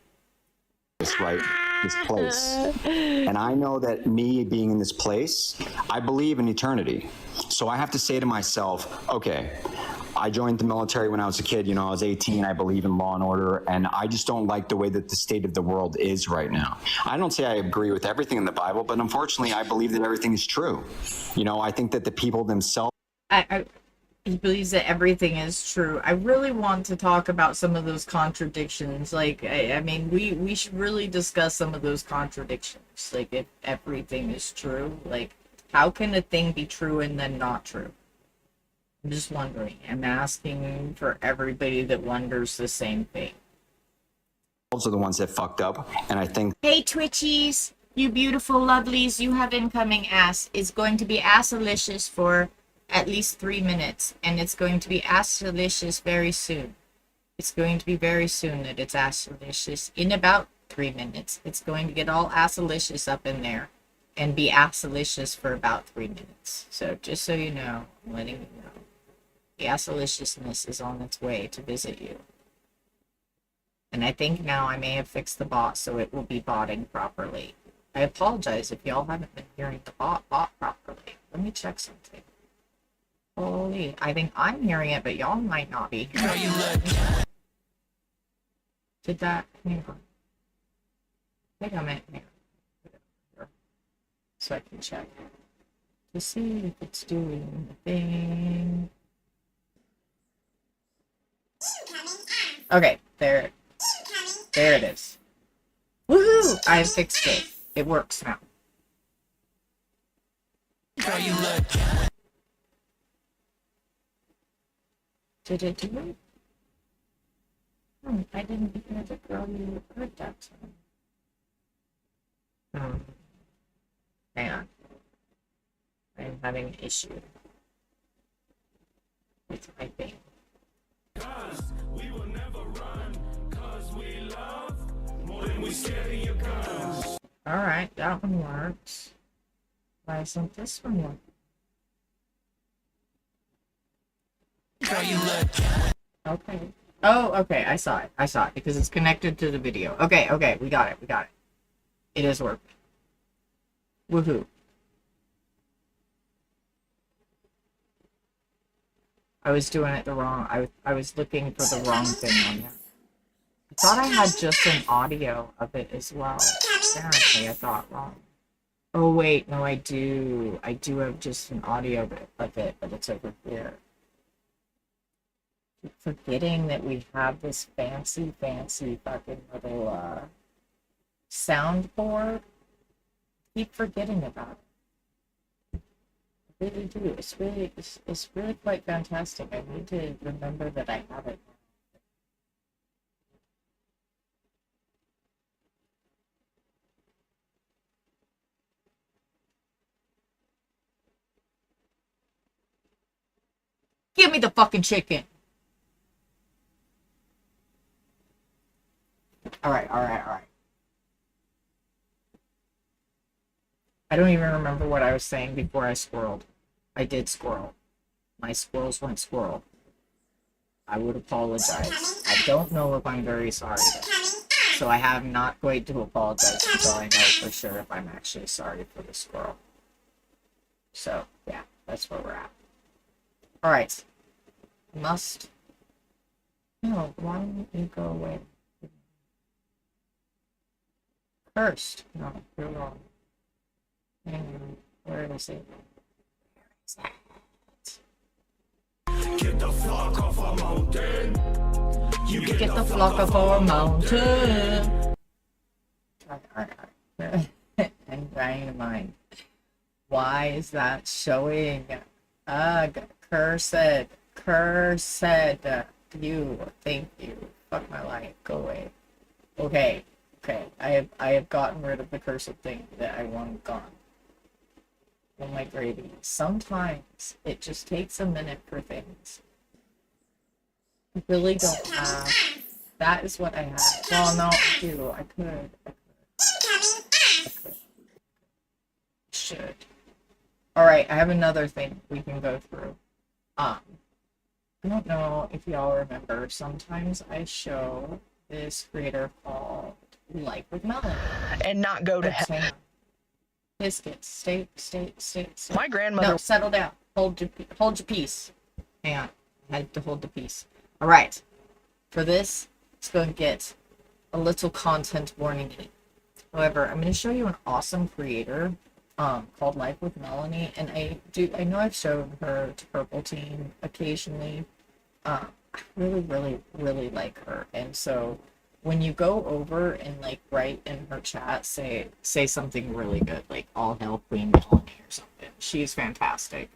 right this place. And I know that me being in this place, I believe in eternity. So I have to say to myself, okay, I joined the military when I was a kid. You know, I was 18. I believe in law and order, and I just don't like the way that the state of the world is right now. I don't say I agree with everything in the Bible, but unfortunately, I believe that everything is true. You know, I think that the people themselves. He believes that everything is true. I really want to talk about some of those contradictions. Like, I mean, we should really discuss some of those contradictions. Like, if everything is true, like, how can a thing be true and then not true? I'm just wondering. I'm asking for everybody that wonders the same thing. Are the ones that fucked up, and I think. Hey, Twitchies, you beautiful lovelies, you have incoming ass. It's going to be assalicious for at least 3 minutes, and it's going to be assalicious very soon. It's going to be very soon that it's assalicious. In about 3 minutes, it's going to get all assalicious up in there and be assalicious for about 3 minutes. So just so you know, I'm letting you know. The assaliciousness is on its way to visit you. And I think now I may have fixed the bot so it will be botting properly. I apologize if y'all haven't been hearing the bot properly. Let me check something. Holy, I think I'm hearing it, but y'all might not be hearing it. Did that? Hang on. I think I meant here. So I can check to see if it's doing the thing. Okay, there it is. Woohoo! I fixed it. It works now. Did it do it? I didn't hear the girl you heard that time. Hang on. I'm having an issue with my thing. We will never run, 'cause we love more than we scared of your guns. Alright, that one works. Why isn't this one working? Okay. Oh, okay, I saw it because it's connected to the video. Okay, we got it. It is working. Woohoo. I was doing it the wrong. I was looking for the wrong thing on there. I thought I had just an audio of it as well. Apparently, I thought wrong. Oh wait, no, I do. I do have just an audio of it, but it's over here. I keep forgetting that we have this fancy fucking little soundboard. Keep forgetting about it. Really do. It's really quite fantastic. I need to remember that I have it. Give me the fucking chicken. All right. I don't even remember what I was saying before I squirreled. I did squirrel. My squirrels went squirrel. I would apologize. I don't know if I'm very sorry though. So I am not going to apologize until I know for sure if I'm actually sorry for the squirrel. So, yeah, that's where we're at. Alright. Must... No, why don't you go away? Cursed. No, you're wrong. Where is it? Get the flock off a mountain. You get the flock off our mountain. Alright. I'm trying to mind. Why is that showing? Ugh, cursed. You. Thank you. Fuck my life. Go away. Okay. I have gotten rid of the cursed thing that I wanted gone. Oh my gravy. Sometimes it just takes a minute for things. I really don't have. That is what I have. Well, no, I do. I could. Should. Alright, I have another thing we can go through. I don't know if y'all remember, sometimes I show this creator called Like with Melanie. and not go to Oops, hell. hang on. Biscuits, stay. My grandmother. No, settle down. Hold your peace. Hang on. I had to hold the peace. All right. For this, it's going to get a little content warning. However, I'm going to show you an awesome creator called Life with Melanie, and I know I've shown her to Purple Team occasionally. I really like her, and so when you go over and like write in her chat, say something really good, like all hail Queen Melanie or something. She's fantastic.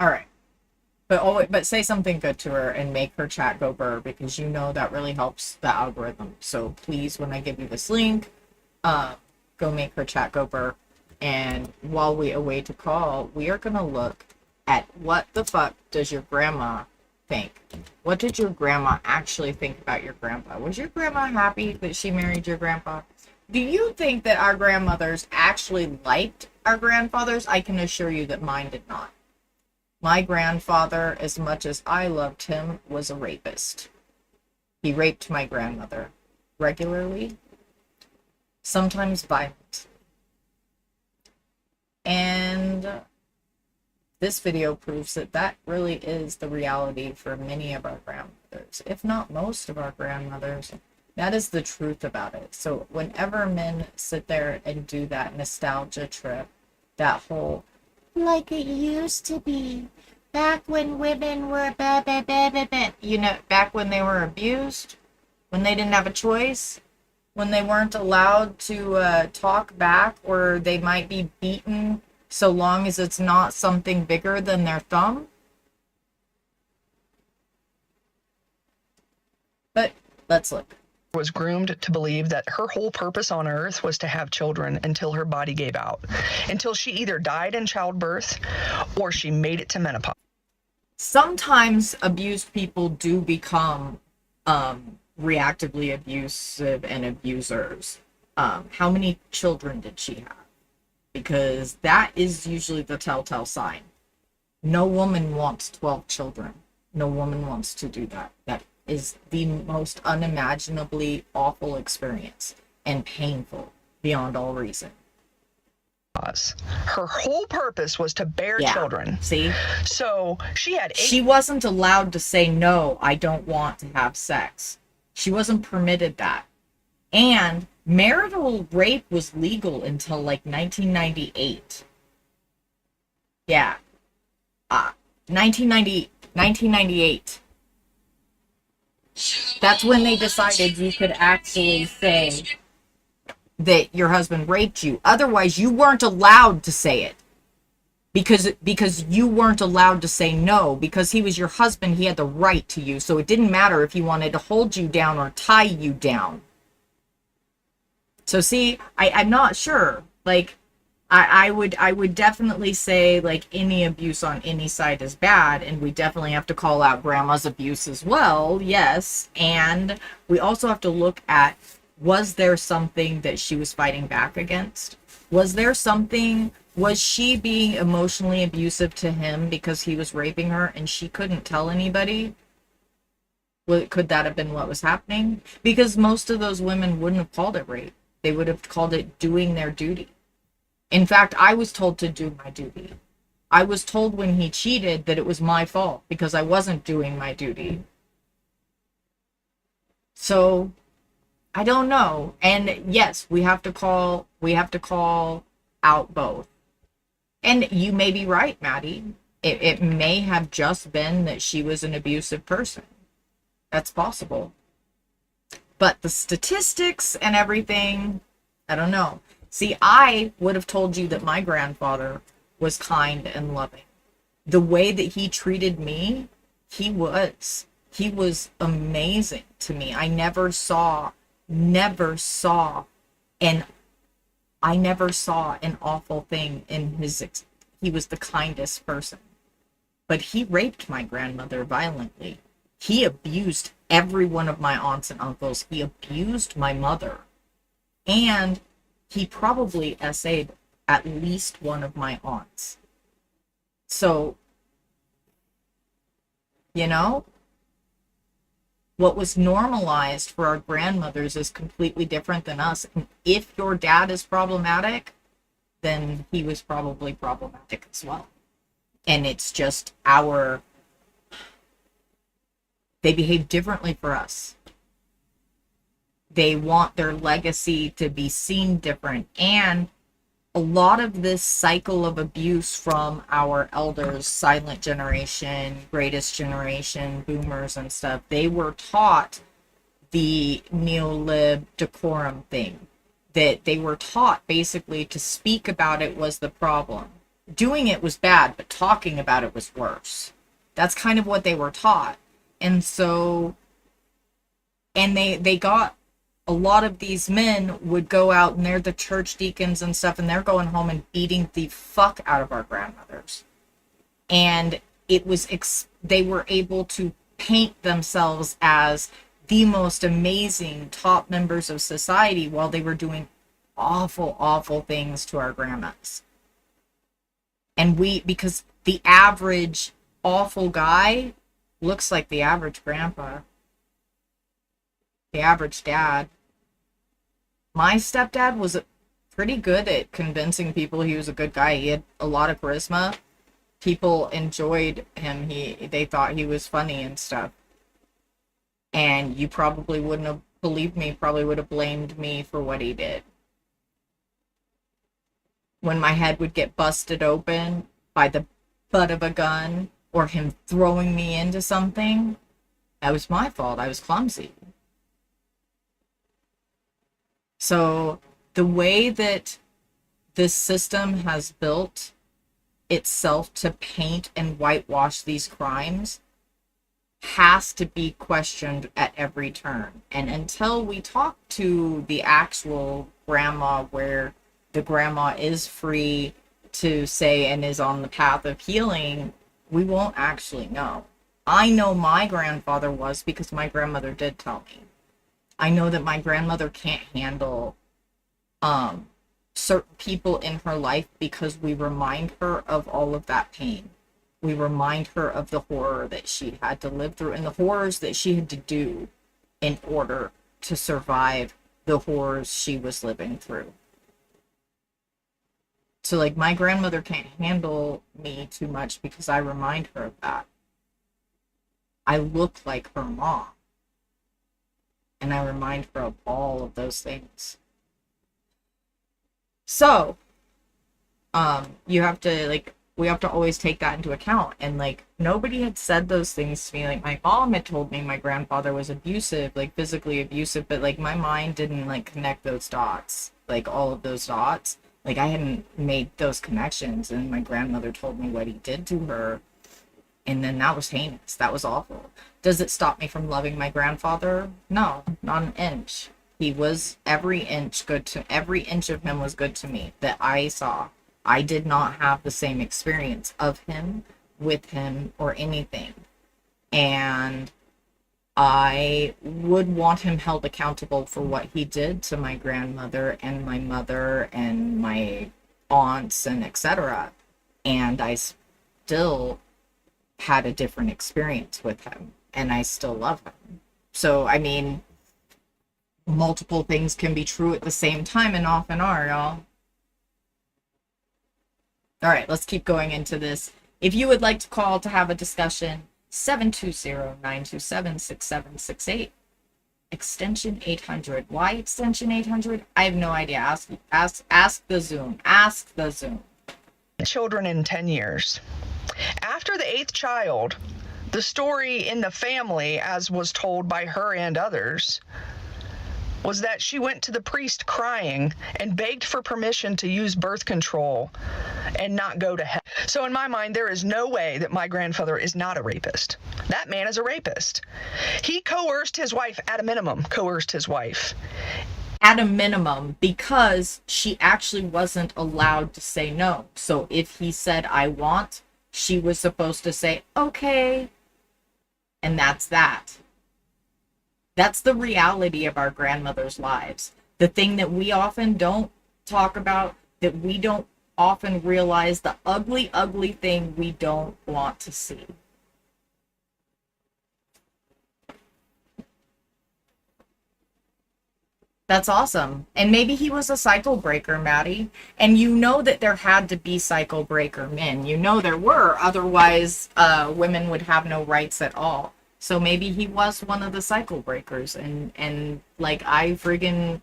All right. But say something good to her and make her chat go burr, because you know that really helps the algorithm. So please, when I give you this link, go make her chat go burr. And while we await a call, we are gonna look at what the fuck does your grandma think? What did your grandma actually think about your grandpa? Was your grandma happy that she married your grandpa? Do you think that our grandmothers actually liked our grandfathers? I can assure you that mine did not. My grandfather, as much as I loved him, was a rapist. He raped my grandmother regularly, sometimes violent. And this video proves that that really is the reality for many of our grandmothers, if not most of our grandmothers. That is the truth about it. So whenever men sit there and do that nostalgia trip, that whole like it used to be back when women were you know, back when they were abused, when they didn't have a choice, when they weren't allowed to talk back, or they might be beaten so long as it's not something bigger than their thumb. But let's look. Was groomed to believe that her whole purpose on earth was to have children until her body gave out, until she either died in childbirth or she made it to menopause. Sometimes abused people do become reactively abusive and abusers. How many children did she have? Because that is usually the telltale sign. No woman wants 12 children. No woman wants to do that. That is the most unimaginably awful experience and painful beyond all reason. Her whole purpose was to bear children. See? So she had 8. She wasn't allowed to say, no, I don't want to have sex. She wasn't permitted that. And marital rape was legal until like 1998. Yeah. 1998. That's when they decided you could actually say that your husband raped you. Otherwise, you weren't allowed to say it. Because you weren't allowed to say no. Because he was your husband, he had the right to you. So it didn't matter if he wanted to hold you down or tie you down. So see, I'm not sure. Like, I would definitely say, like, any abuse on any side is bad, and we definitely have to call out grandma's abuse as well, yes. And we also have to look at, was there something that she was fighting back against? Was she being emotionally abusive to him because he was raping her and she couldn't tell anybody? Well, could that have been what was happening? Because most of those women wouldn't have called it rape. They would have called it doing their duty. In fact, I was told to do my duty. I was told when he cheated that it was my fault because I wasn't doing my duty. So, I don't know. And yes, we have to call out both. And you may be right, Maddie. It may have just been that she was an abusive person. That's possible. But the statistics and everything, I don't know. See, I would have told you that my grandfather was kind and loving. The way that he treated me, he was amazing to me. I never saw an awful thing in his. He was the kindest person. But he raped my grandmother violently. He abused every one of my aunts and uncles. He abused my mother. And he probably SA'd at least one of my aunts. So, you know, what was normalized for our grandmothers is completely different than us. And if your dad is problematic, then he was probably problematic as well. And it's just they behave differently for us. They want their legacy to be seen different. And a lot of this cycle of abuse from our elders, silent generation, greatest generation, boomers and stuff, they were taught the neo-lib decorum thing. That they were taught basically to speak about it was the problem. Doing it was bad, but talking about it was worse. That's kind of what they were taught. And so, and they got, a lot of these men would go out and they're the church deacons and stuff, and they're going home and beating the fuck out of our grandmothers. And it was, they were able to paint themselves as the most amazing top members of society while they were doing awful, awful things to our grandmas. And because the average awful guy looks like the average grandpa, the average dad. My stepdad was pretty good at convincing people he was a good guy. He had a lot of charisma. People enjoyed him. They thought he was funny and stuff. And you probably wouldn't have believed me, probably would have blamed me for what he did. When my head would get busted open by the butt of a gun or him throwing me into something, that was my fault. I was clumsy. So the way that this system has built itself to paint and whitewash these crimes has to be questioned at every turn. And until we talk to the actual grandma, where the grandma is free to say and is on the path of healing, we won't actually know. I know my grandfather was, because my grandmother did tell me. I know that my grandmother can't handle certain people in her life because we remind her of all of that pain. We remind her of the horror that she had to live through and the horrors that she had to do in order to survive the horrors she was living through. So, like, my grandmother can't handle me too much because I remind her of that. I look like her mom. And I remind her of all of those things. So, you have to, like, we have to always take that into account. And, like, nobody had said those things to me. Like, my mom had told me my grandfather was abusive, like, physically abusive, but, like, my mind didn't, like, connect those dots, like, all of those dots. Like, I hadn't made those connections, and my grandmother told me what he did to her, and then that was heinous. That was awful. Does it stop me from loving my grandfather? No, not an inch. He was every inch of him was good to me that I saw. I did not have the same experience of him, with him, or anything. And I would want him held accountable for what he did to my grandmother and my mother and my aunts and etc. And I still had a different experience with him, and I still love him. So, I mean, multiple things can be true at the same time and often are, y'all. All right, let's keep going into this. If you would like to call to have a discussion, 720-927-6768, extension 800. Why extension 800? I have no idea. Ask the Zoom. Ask the Zoom. Children in 10 years. After the 8th child, the story in the family, as was told by her and others, was that she went to the priest crying and begged for permission to use birth control and not go to hell. So in my mind, there is no way that my grandfather is not a rapist. That man is a rapist. He coerced his wife, at a minimum, coerced his wife. At a minimum, because she actually wasn't allowed to say no. So if he said, I want, she was supposed to say, okay. And that's that. That's the reality of our grandmother's lives. The thing that we often don't talk about, that we don't often realize the ugly, ugly thing we don't want to see. That's awesome. And maybe he was a cycle breaker, Maddie. And you know that there had to be cycle breaker men. You know there were. Otherwise, women would have no rights at all. So maybe he was one of the cycle breakers. And like, I fucking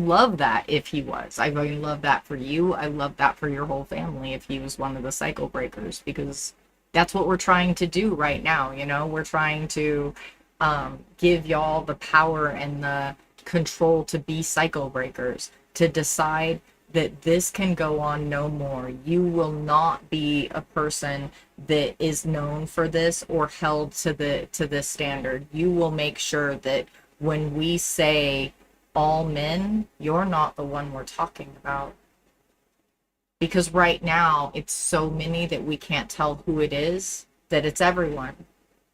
love that if he was. I fucking love that for you. I love that for your whole family if he was one of the cycle breakers, because that's what we're trying to do right now. You know, we're trying to give y'all the power and the control to be cycle breakers, to decide that this can go on no more. You will not be a person that is known for this or held to this standard. You will make sure that when we say all men, you're not the one we're talking about. Because right now it's so many that we can't tell who it is, that it's everyone.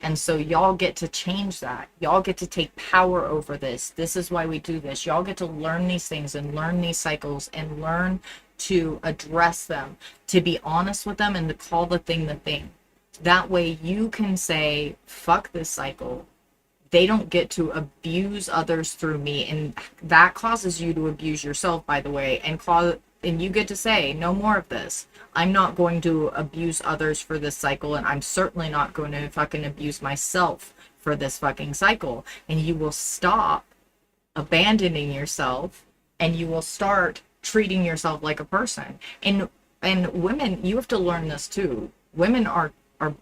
And so y'all get to change that. Y'all get to take power over this. This is why we do this. Y'all get to learn these things and learn these cycles and learn to address them, to be honest with them, and to call the thing. That way you can say, fuck this cycle. They don't get to abuse others through me. And that causes you to abuse yourself, by the way, and you get to say, no more of this. I'm not going to abuse others for this cycle, and I'm certainly not going to fucking abuse myself for this fucking cycle. And you will stop abandoning yourself, and you will start treating yourself like a person. And women, you have to learn this too. Women are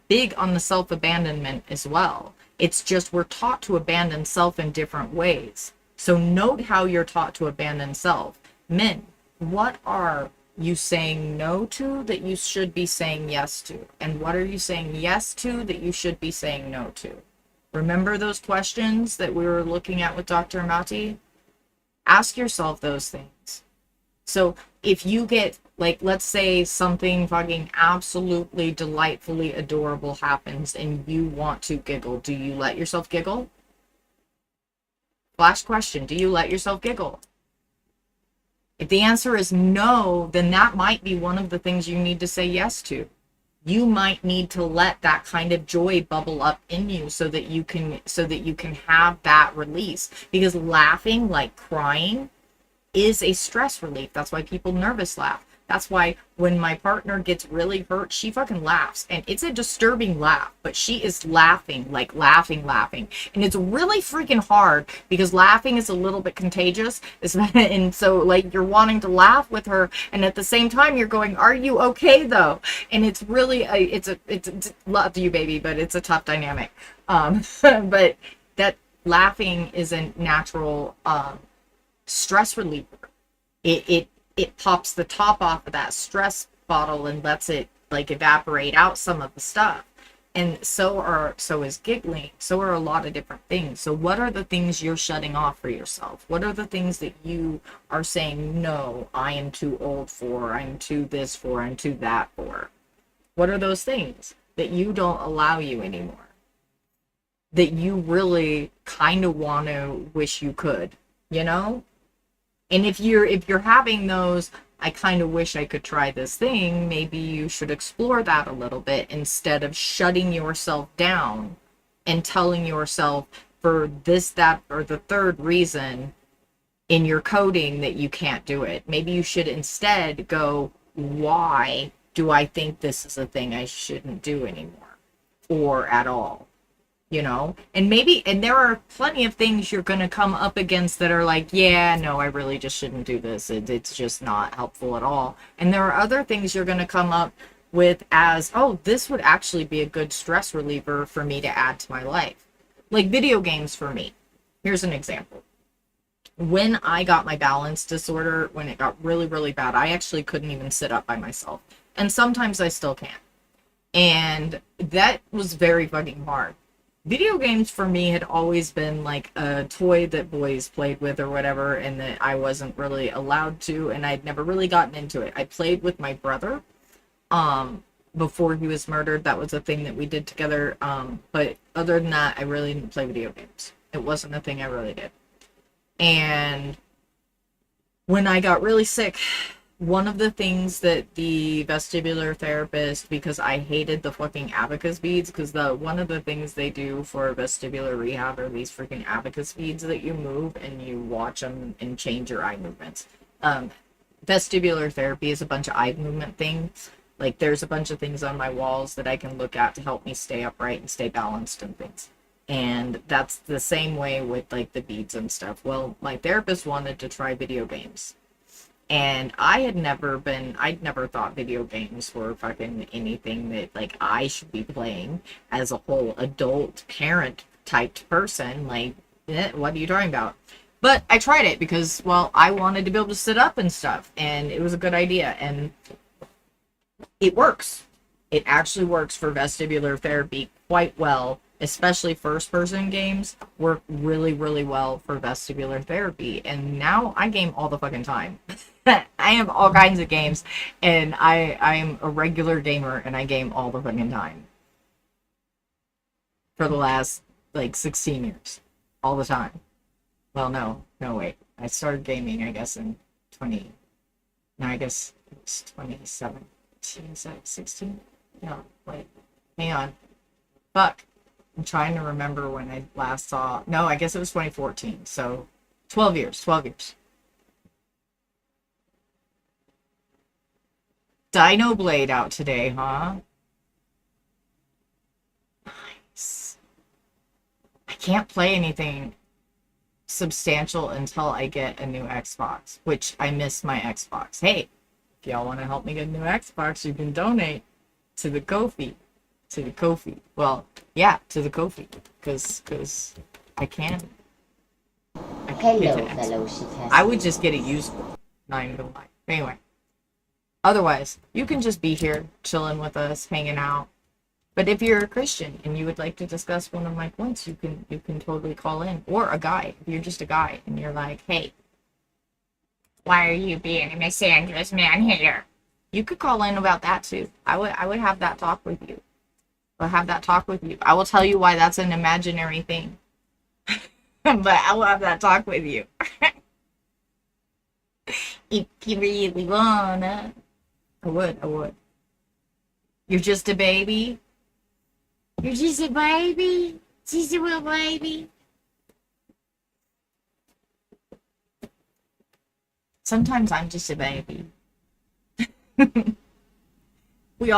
big on the self-abandonment as well. It's just we're taught to abandon self in different ways. So note how you're taught to abandon self. Men, what are you saying no to that you should be saying yes to? And what are you saying yes to that you should be saying no to? Remember those questions that we were looking at with Dr. Amati? Ask yourself those things. So if you get, like, let's say something fucking absolutely delightfully adorable happens and you want to giggle, do you let yourself giggle? Flash question, do you let yourself giggle? If the answer is no, then that might be one of the things you need to say yes to. You might need to let that kind of joy bubble up in you so that you can have that release. Because laughing, like crying, is a stress relief. That's why people nervous laugh. That's why when my partner gets really hurt, she fucking laughs. And it's a disturbing laugh, but she is laughing, like laughing. And it's really freaking hard because laughing is a little bit contagious. And so like you're wanting to laugh with her. And at the same time, you're going, are you okay though? And it's really, it's love you, baby, but it's a tough dynamic. But that laughing is a natural stress reliever. It pops the top off of that stress bottle and lets it like evaporate out some of the stuff. And so is giggling. So are a lot of different things. So what are the things you're shutting off for yourself? What are the things that you are saying, no, I am too old for, I'm too this for, I'm too that for? What are those things that you don't allow you anymore? That you really kind of want to wish you could, you know? And if you're having those, I kind of wish I could try this thing, maybe you should explore that a little bit instead of shutting yourself down and telling yourself for this, that, or the third reason in your coding that you can't do it. Maybe you should instead go, why do I think this is a thing I shouldn't do anymore or at all? You know, and there are plenty of things you're going to come up against that are like, yeah, no, I really just shouldn't do this. It's just not helpful at all. And there are other things you're going to come up with as, oh, this would actually be a good stress reliever for me to add to my life. Like video games for me. Here's an example. When I got my balance disorder, when it got really, really bad, I actually couldn't even sit up by myself. And sometimes I still can't. And that was very fucking hard. Video games for me had always been like a toy that boys played with or whatever, and that I wasn't really allowed to, and I'd never really gotten into it. I played with my brother before he was murdered. That was a thing that we did together, but other than that, I really didn't play video games. It wasn't a thing I really did. And when I got really sick one of the things that the vestibular therapist, because I hated the fucking abacus beads, because one of the things they do for vestibular rehab are these freaking abacus beads that you move and you watch them and change your eye movements. Vestibular therapy is a bunch of eye movement things. Like, there's a bunch of things on my walls that I can look at to help me stay upright and stay balanced and things. And that's the same way with, like, the beads and stuff. Well, my therapist wanted to try video games. And I'd never thought video games were fucking anything that, like, I should be playing as a whole adult parent typed person. Like, what are you talking about? But I tried it because, well, I wanted to be able to sit up and stuff, and it was a good idea, and it works. It actually works for vestibular therapy quite well, especially first-person games work really, really well for vestibular therapy, and now I game all the fucking time. I have all kinds of games, and I'm a regular gamer, and I game all the fucking time. For the last, like, 16 years. All the time. Well, no, wait. I started gaming, I guess, in 20... No, I guess it was 2017. Is that 16? No, wait. Hang on. Fuck. I'm trying to remember when I last saw... No, I guess it was 2014. So, 12 years. 12 years. Dino Blade out today, huh? Nice. I can't play anything substantial until I get a new Xbox, which I miss my Xbox. Hey, if y'all want to help me get a new Xbox, you can donate to the Ko-fi. To the Ko-fi. Well, yeah, to the Ko-fi. Because I can. Hello, fellow shit. I would just get it useful. Not even gonna lie. Anyway. Otherwise, you can just be here, chilling with us, hanging out. But if you're a Christian and you would like to discuss one of my points, you can totally call in. Or a guy, if you're just a guy and you're like, hey, why are you being a misandrous man-hater? You could call in about that too. I would have that talk with you. I'll have that talk with you. I will tell you why that's an imaginary thing. But I will have that talk with you. If you really wanna. I would. You're just a baby? You're just a baby? Just a little baby? Sometimes I'm just a baby. We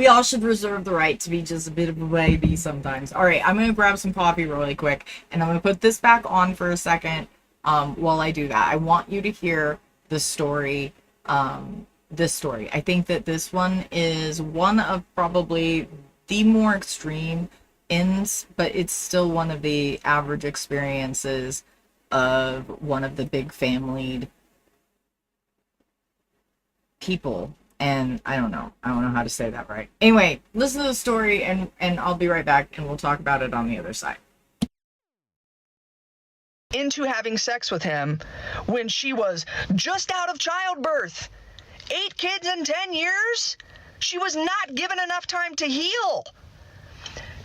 all should reserve the right to be just a bit of a baby sometimes. Alright, I'm gonna grab some coffee really quick, and I'm gonna put this back on for a second while I do that. I want you to hear the story, this story. I think that this one is one of probably the more extreme ends, but it's still one of the average experiences of one of the big familied people. And I don't know how to say that right. Anyway, listen to the story and I'll be right back and we'll talk about it on the other side. Into having sex with him when she was just out of childbirth. 8 kids in 10 years? She was not given enough time to heal.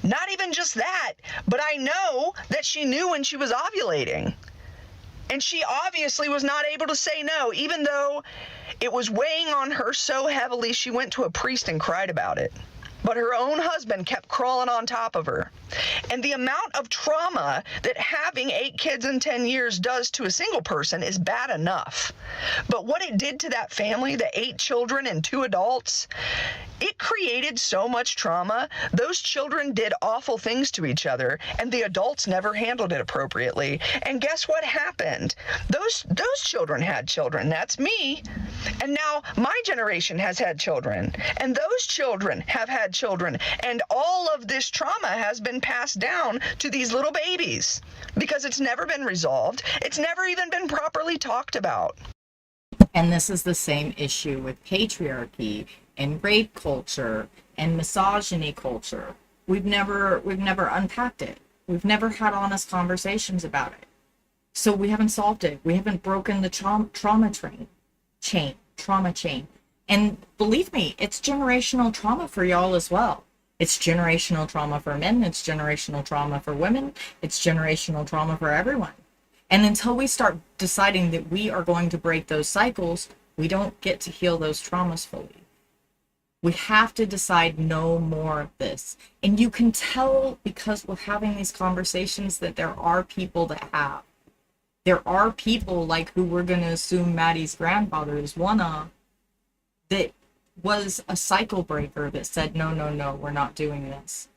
Not even just that, but I know that she knew when she was ovulating. And she obviously was not able to say no, even though it was weighing on her so heavily she went to a priest and cried about it. But her own husband kept crawling on top of her. And the amount of trauma that having 8 kids in 10 years does to a single person is bad enough. But what it did to that family, the 8 children and 2 adults, it created so much trauma. Those children did awful things to each other, and the adults never handled it appropriately. And guess what happened? Those children had children. That's me. And now my generation has had children, and those children have had children, and all of this trauma has been passed down to these little babies because it's never been resolved. It's never even been properly talked about. And this is the same issue with patriarchy and rape culture and misogyny culture. We've never unpacked it. We've never had honest conversations about it. So we haven't solved it. We haven't broken the trauma chain. And believe me, it's generational trauma for y'all as well. It's generational trauma for men. It's generational trauma for women. It's generational trauma for everyone. And until we start deciding that we are going to break those cycles, We don't get to heal those traumas fully. We have to decide no more of this. And you can tell because we're having these conversations that there are people that have. There are people like who we're going to assume Maddie's grandfather is one of, that was a cycle breaker that said, no, no, no, we're not doing this.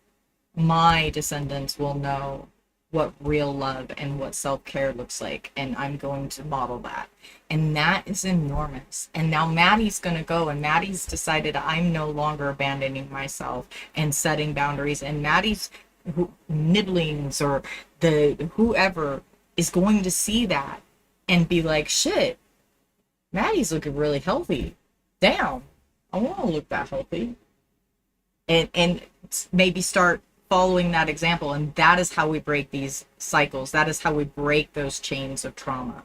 My descendants will know what real love and what self-care looks like, and I'm going to model that. And that is enormous. And now Maddie's going to go, and Maddie's decided I'm no longer abandoning myself and setting boundaries, and Maddie's nibblings or the whoever is going to see that and be like, shit, Maddie's looking really healthy. Damn, I want to look that healthy. And maybe start following that example. And that is how we break these cycles. That is how we break those chains of trauma.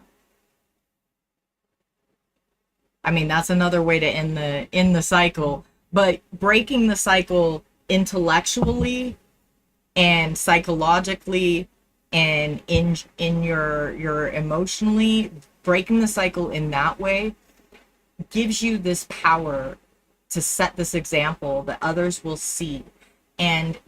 I mean, that's another way to end the cycle. But breaking the cycle intellectually and psychologically and in your emotionally, breaking the cycle in that way gives you this power to set this example that others will see and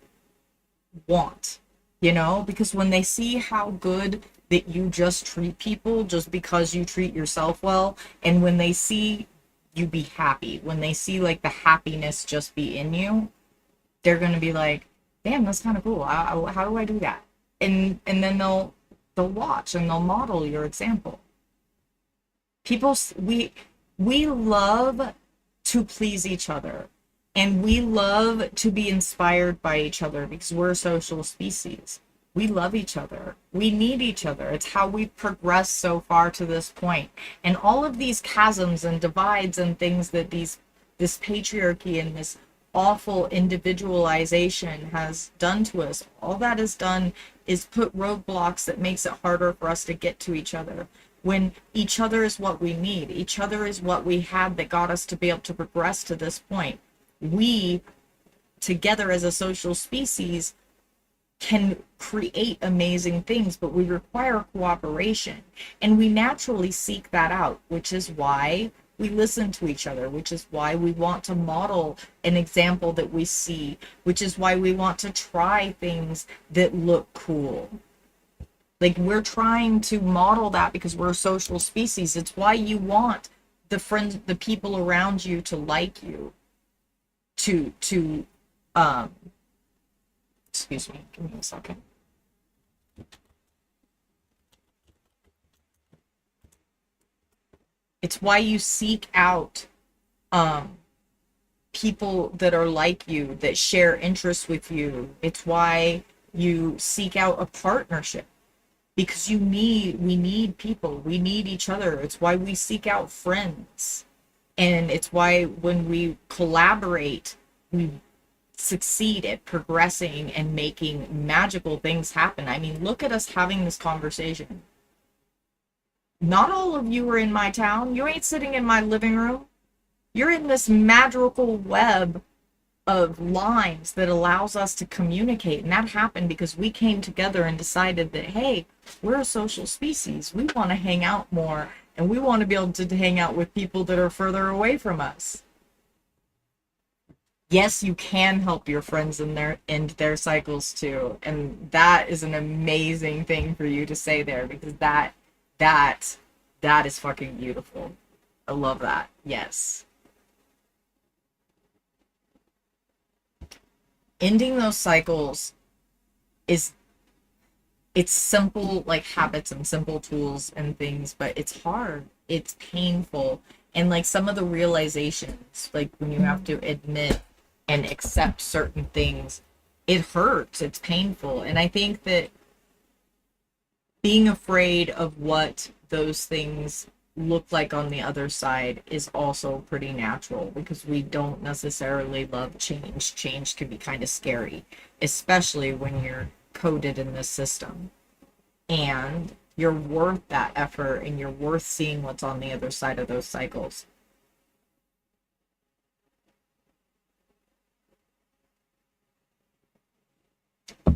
want, you know, because when they see how good that you just treat people just because you treat yourself well, and when they see you be happy, when they see like the happiness just be in you, they're gonna be like, damn, that's kind of cool. How do I do that? And then they'll watch and they'll model your example. People, we love to please each other, and we love to be inspired by each other because we're a social species. We love each other. We need each other. It's how we've progressed so far to this point. And all of these chasms and divides and things that this patriarchy and this awful individualization has done to us, all that has done is put roadblocks that makes it harder for us to get to each other. When each other is what we need, each other is what we had that got us to be able to progress to this point. We, together as a social species, can create amazing things, but we require cooperation. And we naturally seek that out, which is why we listen to each other, which is why we want to model an example that we see, which is why we want to try things that look cool. Like, we're trying to model that because we're a social species. It's why you want the friends, the people around you to like you, excuse me, give me a second. It's why you seek out people that are like you, that share interests with you. It's why you seek out a partnership, because we need people, we need each other. It's why we seek out friends. And it's why when we collaborate, we succeed at progressing and making magical things happen. I mean, look at us having this conversation. Not all of you are in my town. You ain't sitting in my living room. You're in this magical web of lines that allows us to communicate. And that happened because we came together and decided that, hey, we're a social species. We want to hang out more, and we want to be able to hang out with people that are further away from us. Yes, you can help your friends in their cycles too. And that is an amazing thing for you to say there, because that is fucking beautiful. I love that. Yes. Ending those cycles it's simple, like habits and simple tools and things, but it's hard. It's painful. And like some of the realizations, like when you have to admit and accept certain things, it hurts. It's painful. And I think that being afraid of what those things look like on the other side is also pretty natural, because we don't necessarily love change. Change can be kind of scary, especially when you're coded in this system. And you're worth that effort, and you're worth seeing what's on the other side of those cycles.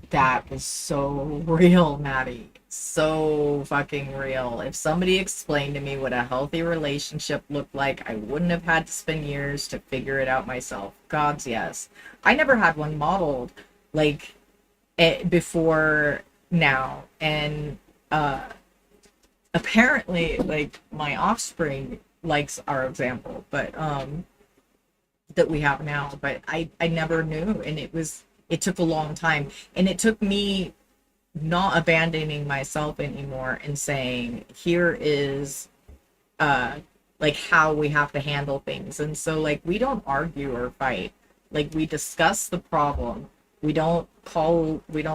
That was so real, Maddie. So fucking real. If somebody explained to me what a healthy relationship looked like, I wouldn't have had to spend years to figure it out myself. God's yes. I never had one modeled like before now. And apparently, like, my offspring likes our example, but that we have now. But I never knew, and it took a long time, and it took me not abandoning myself anymore and saying, here is like how we have to handle things. And so, like, we don't argue or fight. Like, we discuss the problem. We don't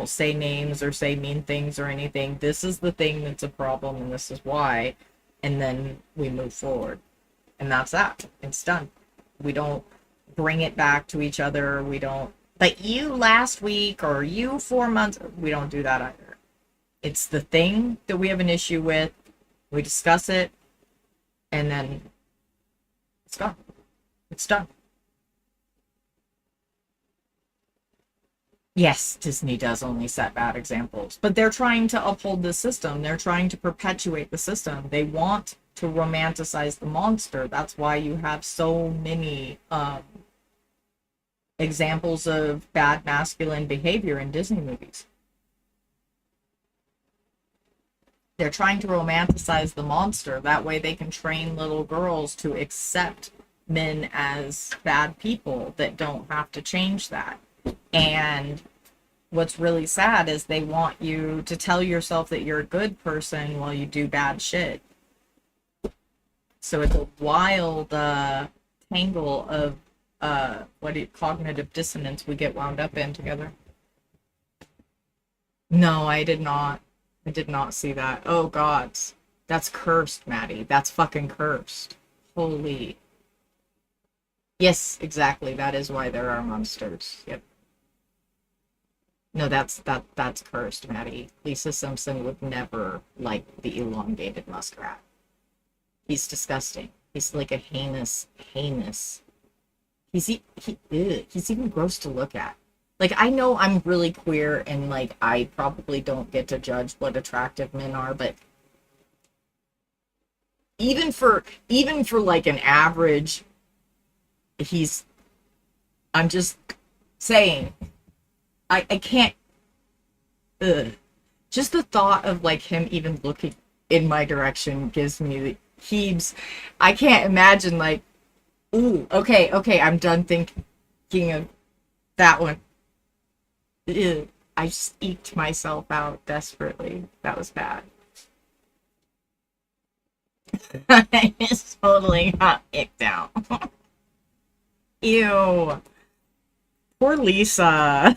say names or say mean things or anything. This is the thing that's a problem, and this is why. And then we move forward. And that's that. It's done. We don't bring it back to each other. We don't, but you last week or you 4 months, we don't do that either. It's the thing that we have an issue with. We discuss it, and then it's gone. It's done. Yes, Disney does only set bad examples, but they're trying to uphold the system. They're trying to perpetuate the system. They want to romanticize the monster. That's why you have so many examples of bad masculine behavior in Disney movies. They're trying to romanticize the monster. That way they can train little girls to accept men as bad people that don't have to change that. And what's really sad is they want you to tell yourself that you're a good person while you do bad shit. So it's a wild tangle of cognitive dissonance we get wound up in together. No, I did not. I did not see that. Oh God, that's cursed, Maddie. That's fucking cursed. Holy. Yes, exactly. That is why there are monsters. Yep. No, that's cursed, Maddie. Lisa Simpson would never like the elongated muskrat. He's disgusting. He's like a heinous. He's even gross to look at. Like, I know I'm really queer and, like, I probably don't get to judge what attractive men are, but even for like an average, I'm just saying, I can't, just the thought of, like, him even looking in my direction gives me the heaves. I can't imagine, like, ooh, okay, I'm done thinking of that one. Ew, I just eked myself out desperately. That was bad. I just totally got icked out. Ew. Poor Lisa.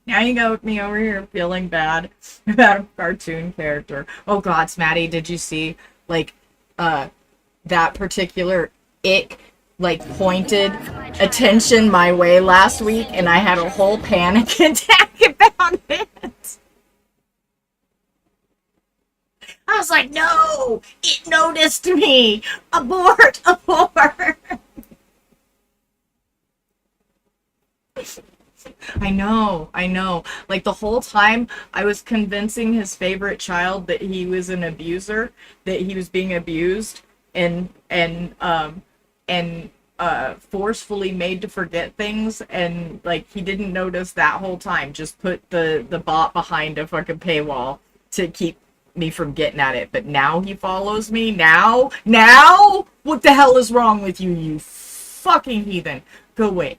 Now you got me over here feeling bad about a cartoon character. Oh God, Smatty, did you see, like, that particular ick, like, pointed attention my way last week, and I had a whole panic attack about it. I was like, no, it noticed me. Abort. I know. Like, the whole time I was convincing his favorite child that he was an abuser, that he was being abused and forcefully made to forget things, and, like, he didn't notice that whole time. Just put the bot behind a fucking paywall to keep me from getting at it. But now he follows me. Now what the hell is wrong with you, you fucking heathen? Go away.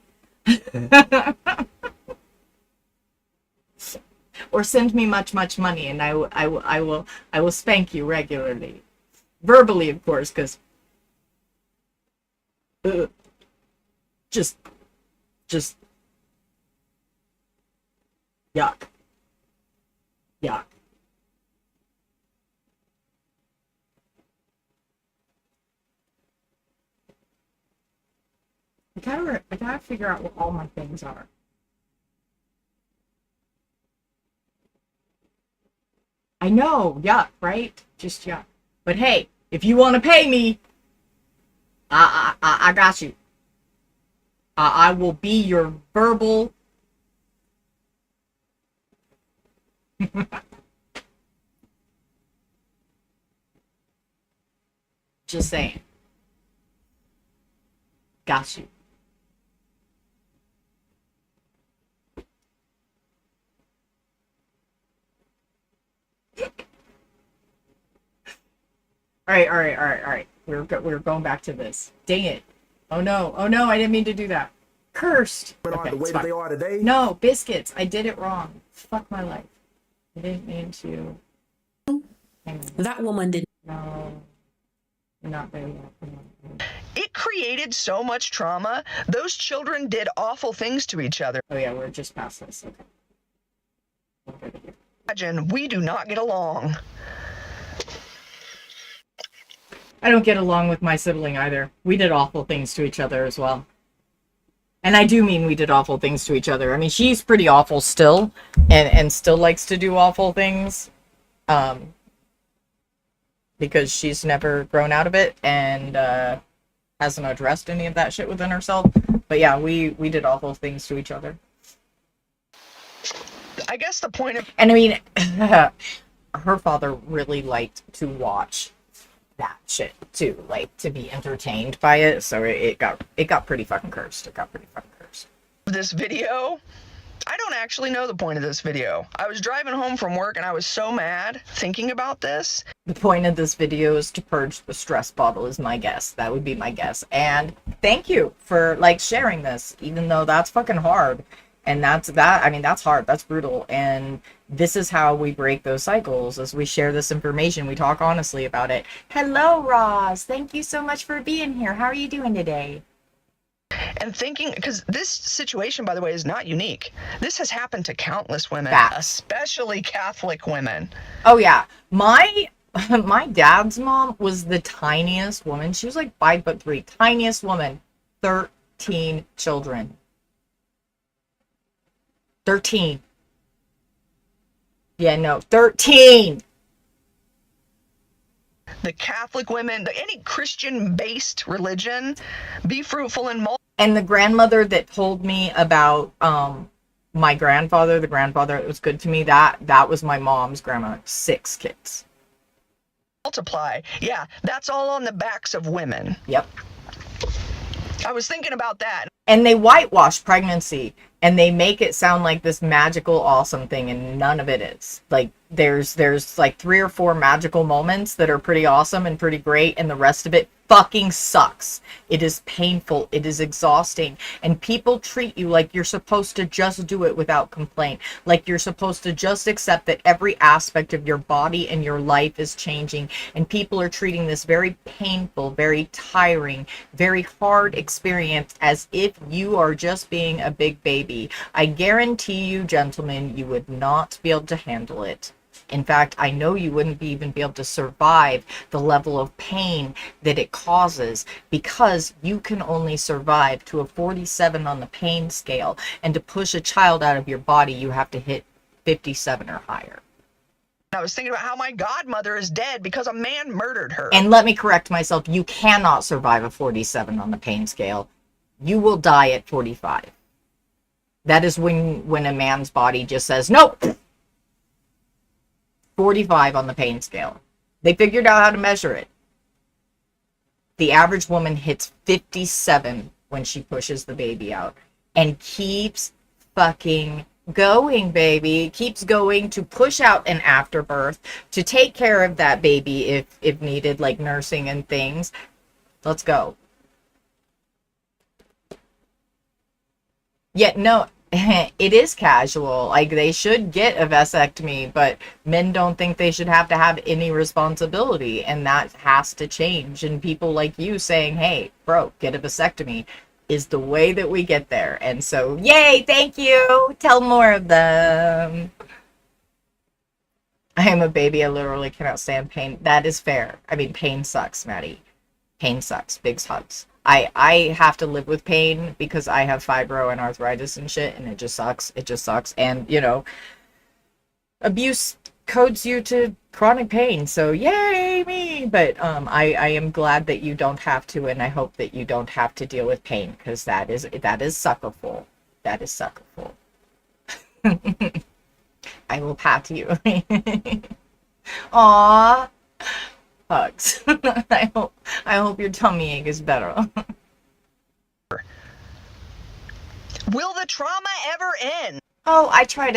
Or send me much money, and I will spank you regularly, verbally, of course, because just yuck. I gotta figure out what all my things are. I know, yuck, right? Just yuck. But hey, if you want to pay me, I got you. I will be your verbal Just saying. Got you. All right. We're going back to this. Dang it. Oh no, I didn't mean to do that. Cursed. Okay, The way that they are today. no, biscuits. I did it wrong. Fuck my life. I didn't mean to. Hang on. That woman did. No. Not very well. It created so much trauma. Those children did awful things to each other. Oh yeah, we're just past this. Okay. Imagine we do not get along. I don't get along with my sibling either. We did awful things to each other as well. And I do mean we did awful things to each other. I mean, she's pretty awful still, and still likes to do awful things. Because she's never grown out of it and hasn't addressed any of that shit within herself. But yeah, we did awful things to each other. I guess the point of And I mean, her father really liked to watch that shit too, like to be entertained by it. So it got pretty fucking cursed. It got pretty fucking cursed. this video, I don't actually know the point of this video. I was driving home from work and I was so mad thinking about this. The point of this video is to purge the stress bottle, is my guess. That would be my guess. And thank you for like sharing this, even though that's fucking hard. And that's hard. That's brutal. And this is how we break those cycles, as we share this information. We talk honestly about it. Hello, Roz. Thank you so much for being here. How are you doing today? And thinking, because this situation, by the way, is not unique. This has happened to countless women, Facts. especially Catholic women. Oh yeah. My dad's mom was the tiniest woman. She was like 5'3", tiniest woman. 13 children. 13. Yeah, no, 13. The Catholic women, any Christian-based religion, be fruitful and And the grandmother that told me about my grandfather, the grandfather that was good to me, that was my mom's grandma. 6 kids. multiply. Yeah, that's all on the backs of women. Yep. I was thinking about that. And they whitewash pregnancy, and they make it sound like this magical, awesome thing, and none of it is. Like, there's like 3 or 4 magical moments that are pretty awesome and pretty great, and the rest of it fucking sucks. It is painful. It is exhausting. And people treat you like you're supposed to just do it without complaint. Like you're supposed to just accept that every aspect of your body and your life is changing. And people are treating this very painful, very tiring, very hard experience as if you are just being a big baby. I guarantee you, gentlemen, you would not be able to handle it. In fact, I know you wouldn't even be able to survive the level of pain that it causes, because you can only survive to a 47 on the pain scale. And to push a child out of your body, you have to hit 57 or higher. I was thinking about how my godmother is dead because a man murdered her. And let me correct myself, you cannot survive a 47 on the pain scale. You will die at 45. That is when a man's body just says, nope. 45 on the pain scale. They figured out how to measure it. The average woman hits 57 when she pushes the baby out, and keeps fucking going, baby. Keeps going to push out an afterbirth, to take care of that baby if needed, like nursing and things. Let's go. Yet no, it is casual. Like, they should get a vasectomy, but men don't think they should have to have any responsibility, and that has to change. And people like you saying, hey, bro, get a vasectomy, is the way that we get there. And so, yay, thank you. Tell more of them. I am a baby. I literally cannot stand pain. That is fair. I mean, pain sucks, Maddie. Pain sucks. Big hugs. I have to live with pain because I have fibro and arthritis and shit, and it just sucks. It just sucks. And, you know, abuse codes you to chronic pain. So, yay, me! But I am glad that you don't have to, and I hope that you don't have to deal with pain, because that is suckerful. That is suckerful. I will pat you. Aww. Hugs. I hope your tummy ache is better. Will the trauma ever end? Oh, I try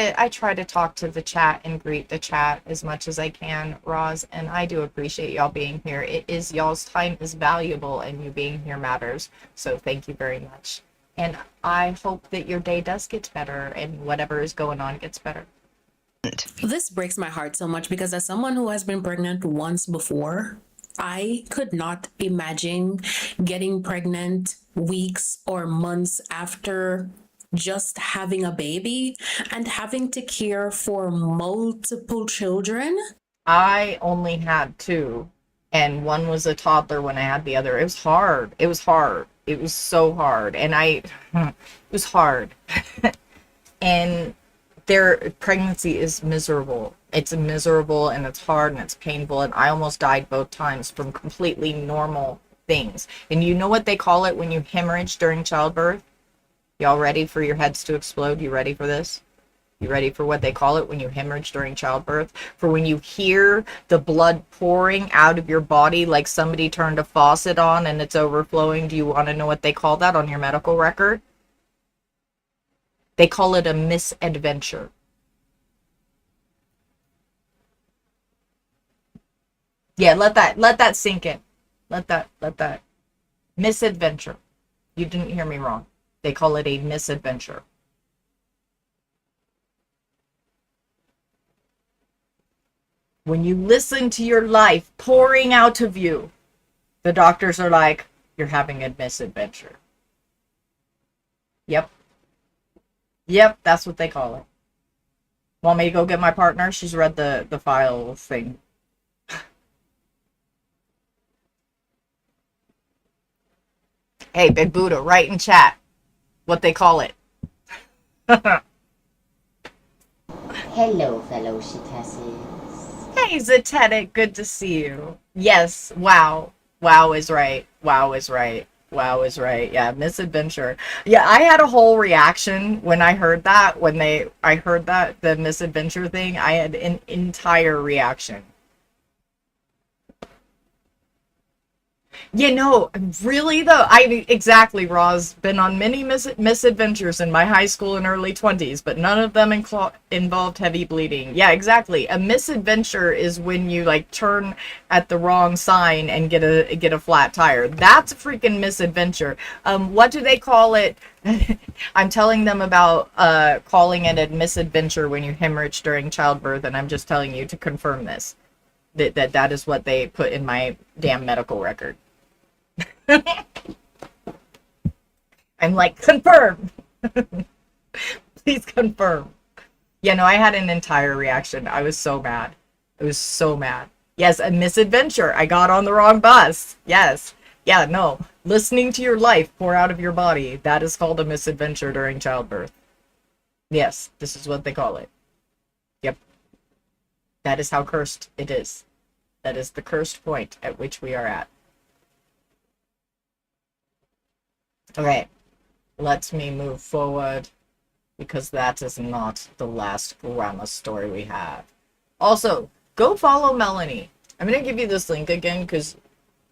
to talk to the chat and greet the chat as much as I can, Roz, and I do appreciate y'all being here. It is y'all's time is valuable and you being here matters. So thank you very much. And I hope that your day does get better and whatever is going on gets better. This breaks my heart so much because as someone who has been pregnant once before, I could not imagine getting pregnant weeks or months after just having a baby and having to care for multiple children. I only had two, and one was a toddler when I had the other. It was hard. It was hard. It was so hard. And it was hard. And their pregnancy is miserable. It's miserable and it's hard and it's painful. And I almost died both times from completely normal things. And you know what they call it when you hemorrhage during childbirth? Y'all ready for your heads to explode? You ready for this? You ready for what they call it when you hemorrhage during childbirth? For when you hear the blood pouring out of your body like somebody turned a faucet on and it's overflowing. Do you want to know what they call that on your medical record? They call it a misadventure. Yeah, let that sink in. Let that misadventure. You didn't hear me wrong. They call it a misadventure. When you listen to your life pouring out of you, the doctors are like, you're having a misadventure. Yep. Yep, that's what they call it. Want me to go get my partner? She's read the file thing. Hey, Big Buddha, write in chat what they call it. Hello, fellow shitesses. Hey, Zetetic, good to see you. Yes, wow. Wow is right. Wow is right. Wow is right. Yeah, misadventure. Yeah, I had a whole reaction when I heard that. I heard that, the misadventure thing, I had an entire reaction. You know, really though, exactly, Roz, been on many misadventures in my high school and early 20s, but none of them involved heavy bleeding. Yeah, exactly. A misadventure is when you like turn at the wrong sign and get a flat tire. That's a freaking misadventure. What do they call it? I'm telling them about calling it a misadventure when you hemorrhage during childbirth, and I'm just telling you to confirm this. That is what they put in my damn medical record. I'm like, confirm. Please confirm. Yeah, no, I had an entire reaction. I was so mad. I was so mad. Yes, a misadventure. I got on the wrong bus. Yes. Yeah, no. Listening to your life pour out of your body. That is called a misadventure during childbirth. Yes, this is what they call it. Yep. That is how cursed it is. That is the cursed point at which we are at. Okay, let me move forward, because that is not the last grandma story we have. Also, go follow Melanie. I'm gonna give you this link again, because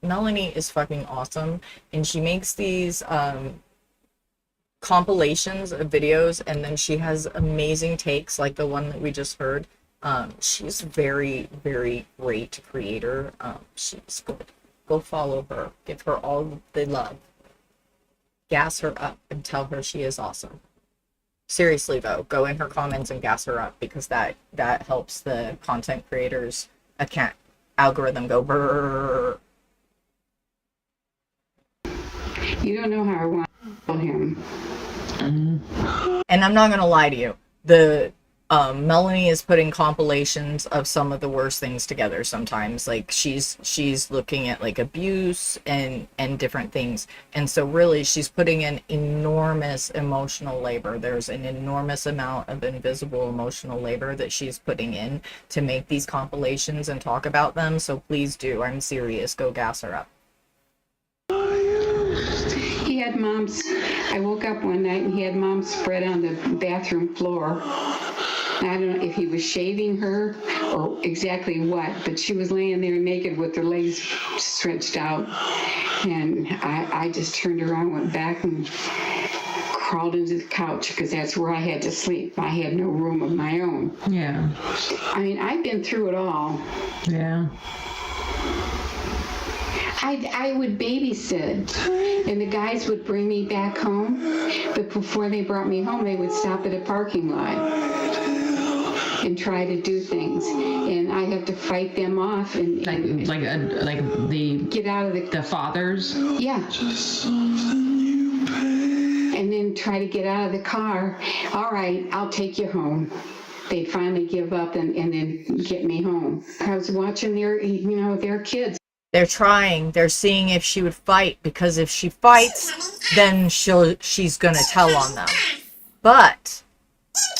Melanie is fucking awesome, and she makes these compilations of videos, and then she has amazing takes, like the one that we just heard. She's very, very great creator. She's good. Go follow her. Give her all the love. Gas her up and tell her she is awesome. Seriously though, go in her comments and gas her up, because that helps the content creators account algorithm go brrrr. You don't know how I want to tell him. And I'm not gonna lie to you, the Melanie is putting compilations of some of the worst things together sometimes. Like she's looking at like abuse and different things. And so really she's putting in enormous emotional labor. There's an enormous amount of invisible emotional labor that she's putting in to make these compilations and talk about them. So please do. I'm serious. Go gas her up. He had mom's. I woke up one night and he had mom's spread on the bathroom floor. I don't know if he was shaving her or exactly what, but she was laying there naked with her legs stretched out. And I just turned around, went back and crawled into the couch because that's where I had to sleep. I had no room of my own. Yeah. I mean, I've been through it all. Yeah. I would babysit, and the guys would bring me back home, but before they brought me home, they would stop at a parking lot and try to do things, and I had to fight them off and Like the get out of the fathers. yeah. And then try to get out of the car. All right, I'll take you home. They'd finally give up and then get me home. I was watching their kids. They're trying. They're seeing if she would fight, because if she fights, then she's gonna tell on them. But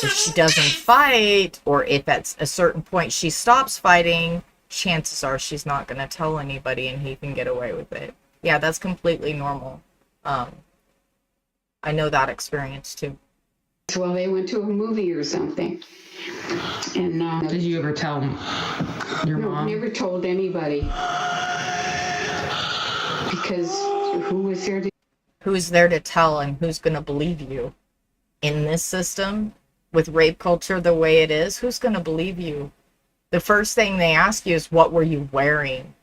if she doesn't fight, or if at a certain point she stops fighting, chances are she's not gonna tell anybody, and he can get away with it. Yeah, that's completely normal. I know that experience too. Well, they went to a movie or something. And Did you ever tell your mom? never told anybody. Because who was there to... Who's there to tell, and who's going to believe you? In this system, with rape culture the way it is, who's going to believe you? The first thing they ask you is, what were you wearing?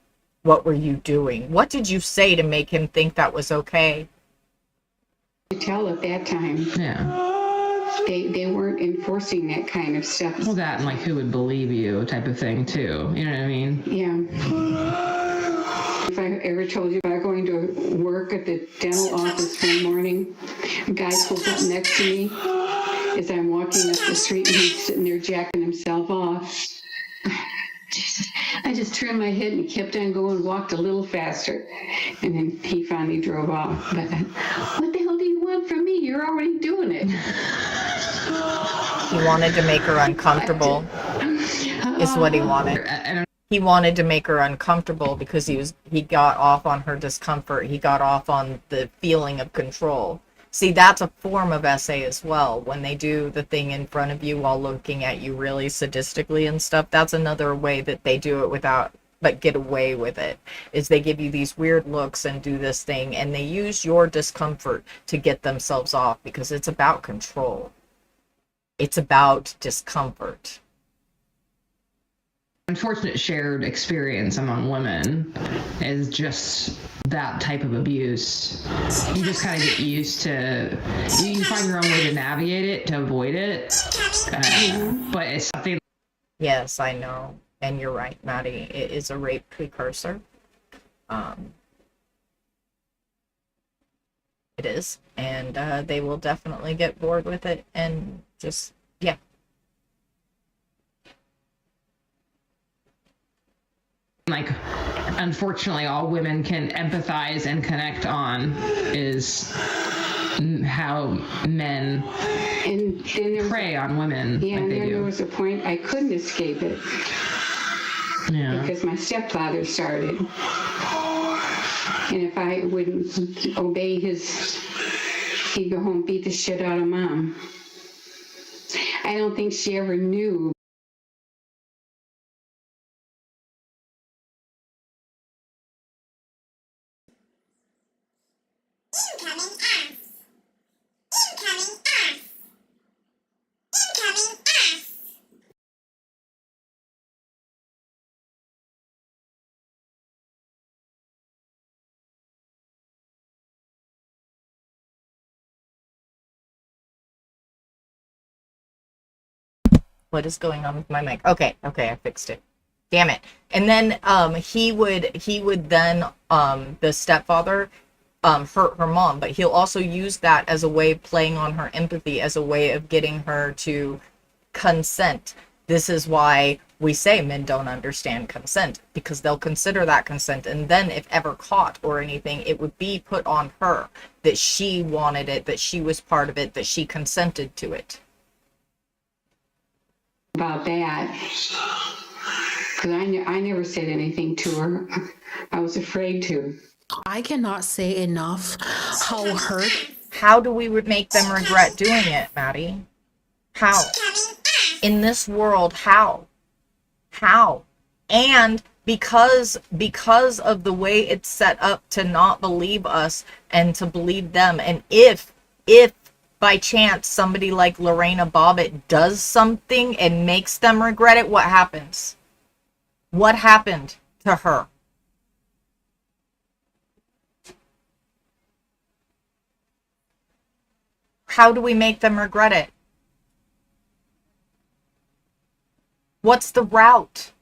What were you doing? What did you say to make him think that was okay? tell at that time? Yeah. They weren't enforcing that kind of stuff. Well, that and like who would believe you type of thing too. You know what I mean? Yeah. If I ever told you about going to work at the dental office one morning, a guy pulls up next to me as I'm walking up the street, and he's sitting there jacking himself off. Jesus. I just turned my head and kept on going, walked a little faster, and then he finally drove off. But what the hell do you want from me? You're already doing it. He wanted to make her uncomfortable, is what he wanted. He wanted to make her uncomfortable because he got off on her discomfort. He got off on the feeling of control. See, that's a form of SA as well. When they do the thing in front of you while looking at you really sadistically and stuff, that's another way that they do it but get away with it, is they give you these weird looks and do this thing, and they use your discomfort to get themselves off, because it's about control. It's about discomfort. Unfortunate shared experience among women is just that type of abuse. You just kind of get used to, you find your own way to navigate it, to avoid it, but it's something. Yes, I know, and you're right, Maddie. It is a rape precursor. It is, and they will definitely get bored with it, and just, yeah. Like, unfortunately, all women can empathize and connect on is how men And then prey on women. yeah, like and they then do. there was a point I couldn't escape it Yeah. because my stepfather started. And if I wouldn't obey he'd go home and beat the shit out of Mom. I don't think she ever knew. What is going on with my mic? Okay, I fixed it. Damn it. And then he would then the stepfather hurt her mom, but he'll also use that as a way of playing on her empathy, as a way of getting her to consent. This is why we say men don't understand consent, because they'll consider that consent, and then if ever caught or anything, it would be put on her that she wanted it, that she was part of it, that she consented to it. About that, because I never said anything to her. I was afraid to. I cannot say enough how hurt. How do we make them regret doing it, Maddie? How? in this world. How? And because of the way it's set up to not believe us and to believe them, and if by chance somebody like Lorena Bobbitt does something and makes them regret it, what happens? What happened to her? How do we make them regret it? What's the route?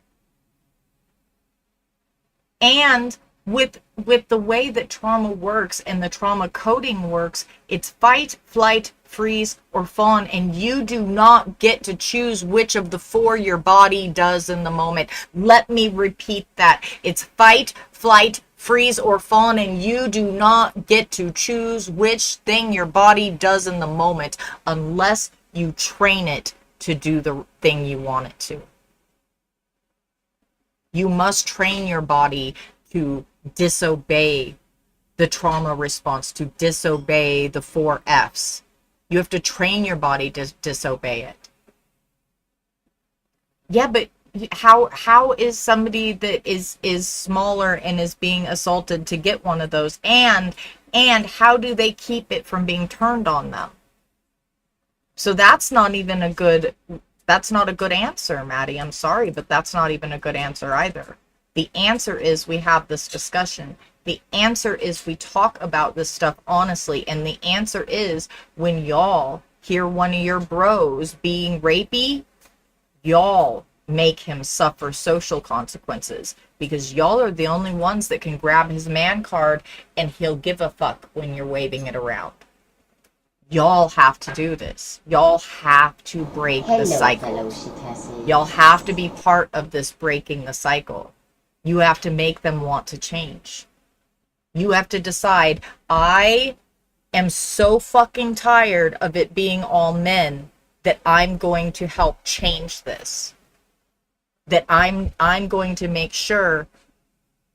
And with the way that trauma works and the trauma coding works, it's fight, flight, freeze, or fawn, and you do not get to choose which of the four your body does in the moment. Let me repeat that. It's fight, flight, freeze, or fawn, and you do not get to choose which thing your body does in the moment unless you train it to do the thing you want it to. You must train your body to disobey the trauma response, to disobey the 4 F's. You have to train your body to disobey it. Yeah, but how is somebody that is smaller and is being assaulted to get one of those? And how do they keep it from being turned on them? So that's not even a good answer, Maddie. I'm sorry, but that's not even a good answer either. The answer is we have this discussion. The answer is we talk about this stuff honestly. And the answer is when y'all hear one of your bros being rapey, y'all make him suffer social consequences, because y'all are the only ones that can grab his man card and he'll give a fuck when you're waving it around. Y'all have to do this. Y'all have to break the cycle. Y'all have to be part of this breaking the cycle. You have to make them want to change. You have to decide, I am so fucking tired of it being all men that I'm going to help change this. That I'm going to make sure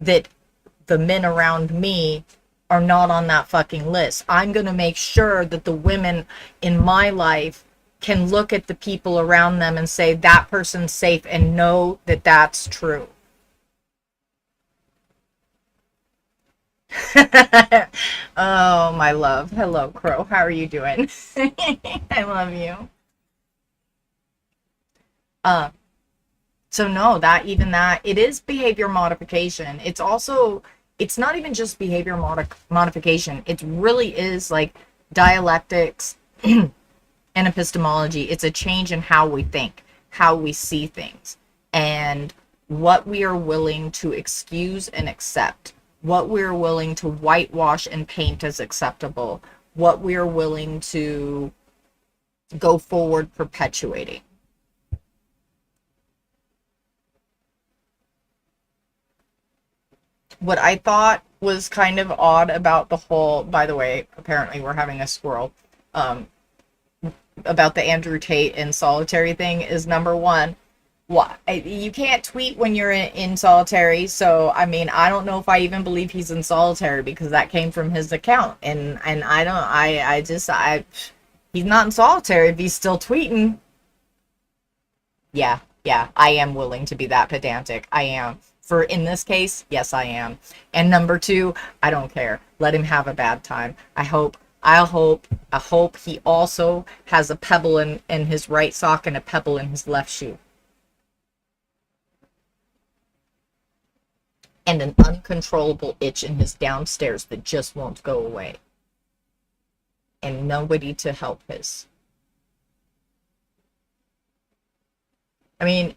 that the men around me are not on that fucking list. I'm going to make sure that the women in my life can look at the people around them and say that person's safe and know that that's true. Oh, my love. Hello, Crow. How are you doing? I love you. So no, it is behavior modification. It's not even just behavior modification. It really is like dialectics and epistemology. It's a change in how we think, how we see things, and what we are willing to excuse and accept, what we're willing to whitewash and paint as acceptable, what we're willing to go forward perpetuating. What I thought was kind of odd about the whole, by the way, apparently we're having a squirrel, about the Andrew Tate in solitary thing is, number one, you can't tweet when you're in solitary. So, I mean, I don't know if I even believe he's in solitary because that came from his account. And he's not in solitary if he's still tweeting. Yeah, I am willing to be that pedantic. I am. In this case, yes, I am. And number two, I don't care. Let him have a bad time. I hope he also has a pebble in his right sock and a pebble in his left shoe. And an uncontrollable itch in his downstairs that just won't go away. And nobody to help his. I mean,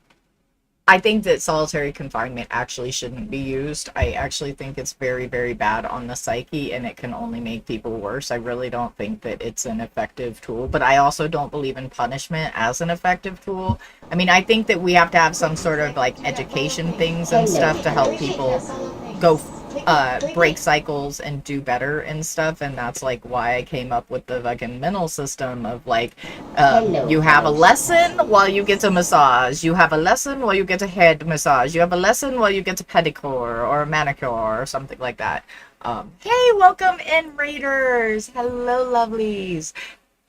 I think that solitary confinement actually shouldn't be used. I actually think it's very, very bad on the psyche, and it can only make people worse. I really don't think that it's an effective tool, but I also don't believe in punishment as an effective tool. I mean, I think that we have to have some sort of like education things and stuff to help people go break cycles and do better and stuff, and that's like why I came up with the fucking mental system of like you have a lesson while you get a massage, you have a lesson while you get a head massage, you have a lesson while you get a pedicure or a manicure or something like that. Hey, welcome in, Raiders. Hello, lovelies.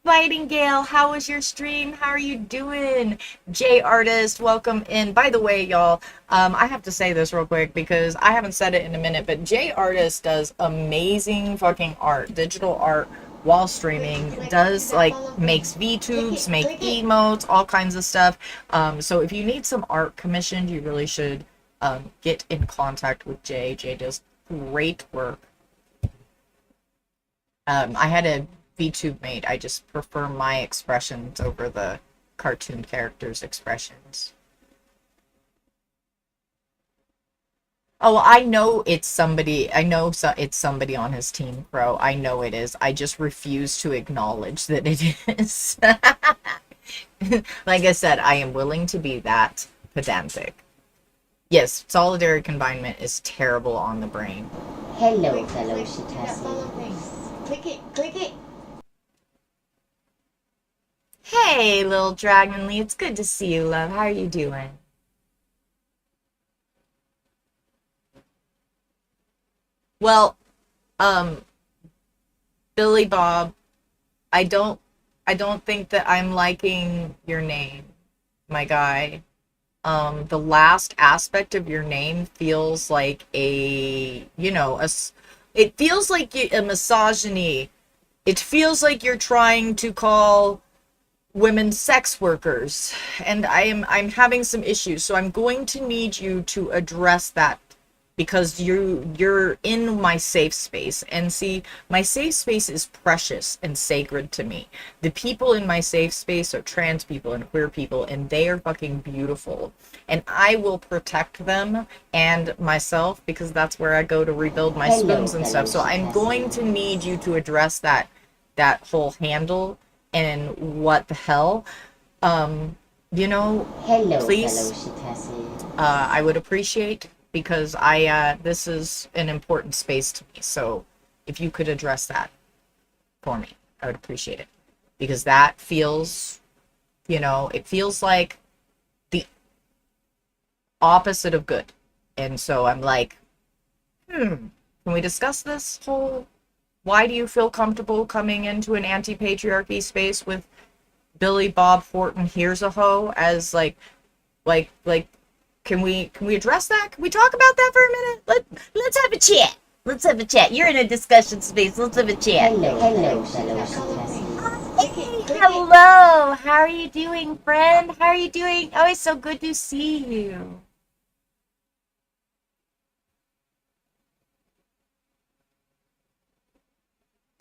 Nightingale, how was your stream? How are you doing? J Artist, welcome in. By the way, y'all, I have to say this real quick because I haven't said it in a minute, but J Artist does amazing fucking art, digital art while streaming, does like makes VTubes, make emotes, all kinds of stuff. So if you need some art commissioned, you really should get in contact with Jay. Jay does great work. I had a VTube made. I just prefer my expressions over the cartoon characters' expressions. Oh, I know it's somebody. I know it's somebody on his team, Crow. I know it is. I just refuse to acknowledge that it is. Like I said, I am willing to be that pedantic. Yes, solitary confinement is terrible on the brain. Hello, fellow Shitassi. Click it. Hey, little Dragonly, it's good to see you, love. How are you doing? Well, Billy Bob, I don't think that I'm liking your name, my guy. The last aspect of your name feels like it feels like a misogyny. It feels like you're trying to call women sex workers, and I'm having some issues, so I'm going to need you to address that because you're in my safe space. And see, my safe space is precious and sacred to me. The people in my safe space are trans people and queer people, and they are fucking beautiful, and I will protect them and myself because that's where I go to rebuild my spoons and stuff. So I'm going to need you to address that whole handle and what the hell, please, I would appreciate, because this is an important space to me. So if you could address that for me, I would appreciate it, because that feels, it feels like the opposite of good. And so I'm like, can we discuss this whole, why do you feel comfortable coming into an anti-patriarchy space with Billy Bob Thornton here's a hoe as like can we address that? Can we talk about that for a minute? Let's have a chat. Let's have a chat. You're in a discussion space. Let's have a chat. Hello. Hey, hello. How are you doing, friend? How are you doing? Oh, it's so good to see you.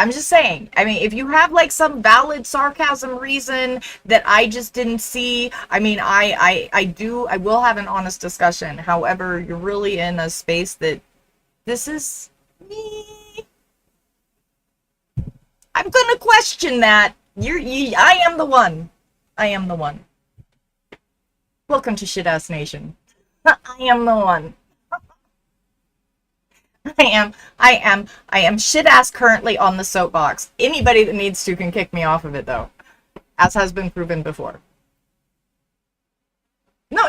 I'm just saying, I mean, if you have like some valid sarcasm reason that I just didn't see, I mean, I will have an honest discussion. However, you're really in a space that this is me. I'm gonna question that. I am the one. I am the one. Welcome to Shit Ass Nation. I am the one. I am shit ass currently on the soapbox. Anybody that needs to can kick me off of it though, as has been proven before. No,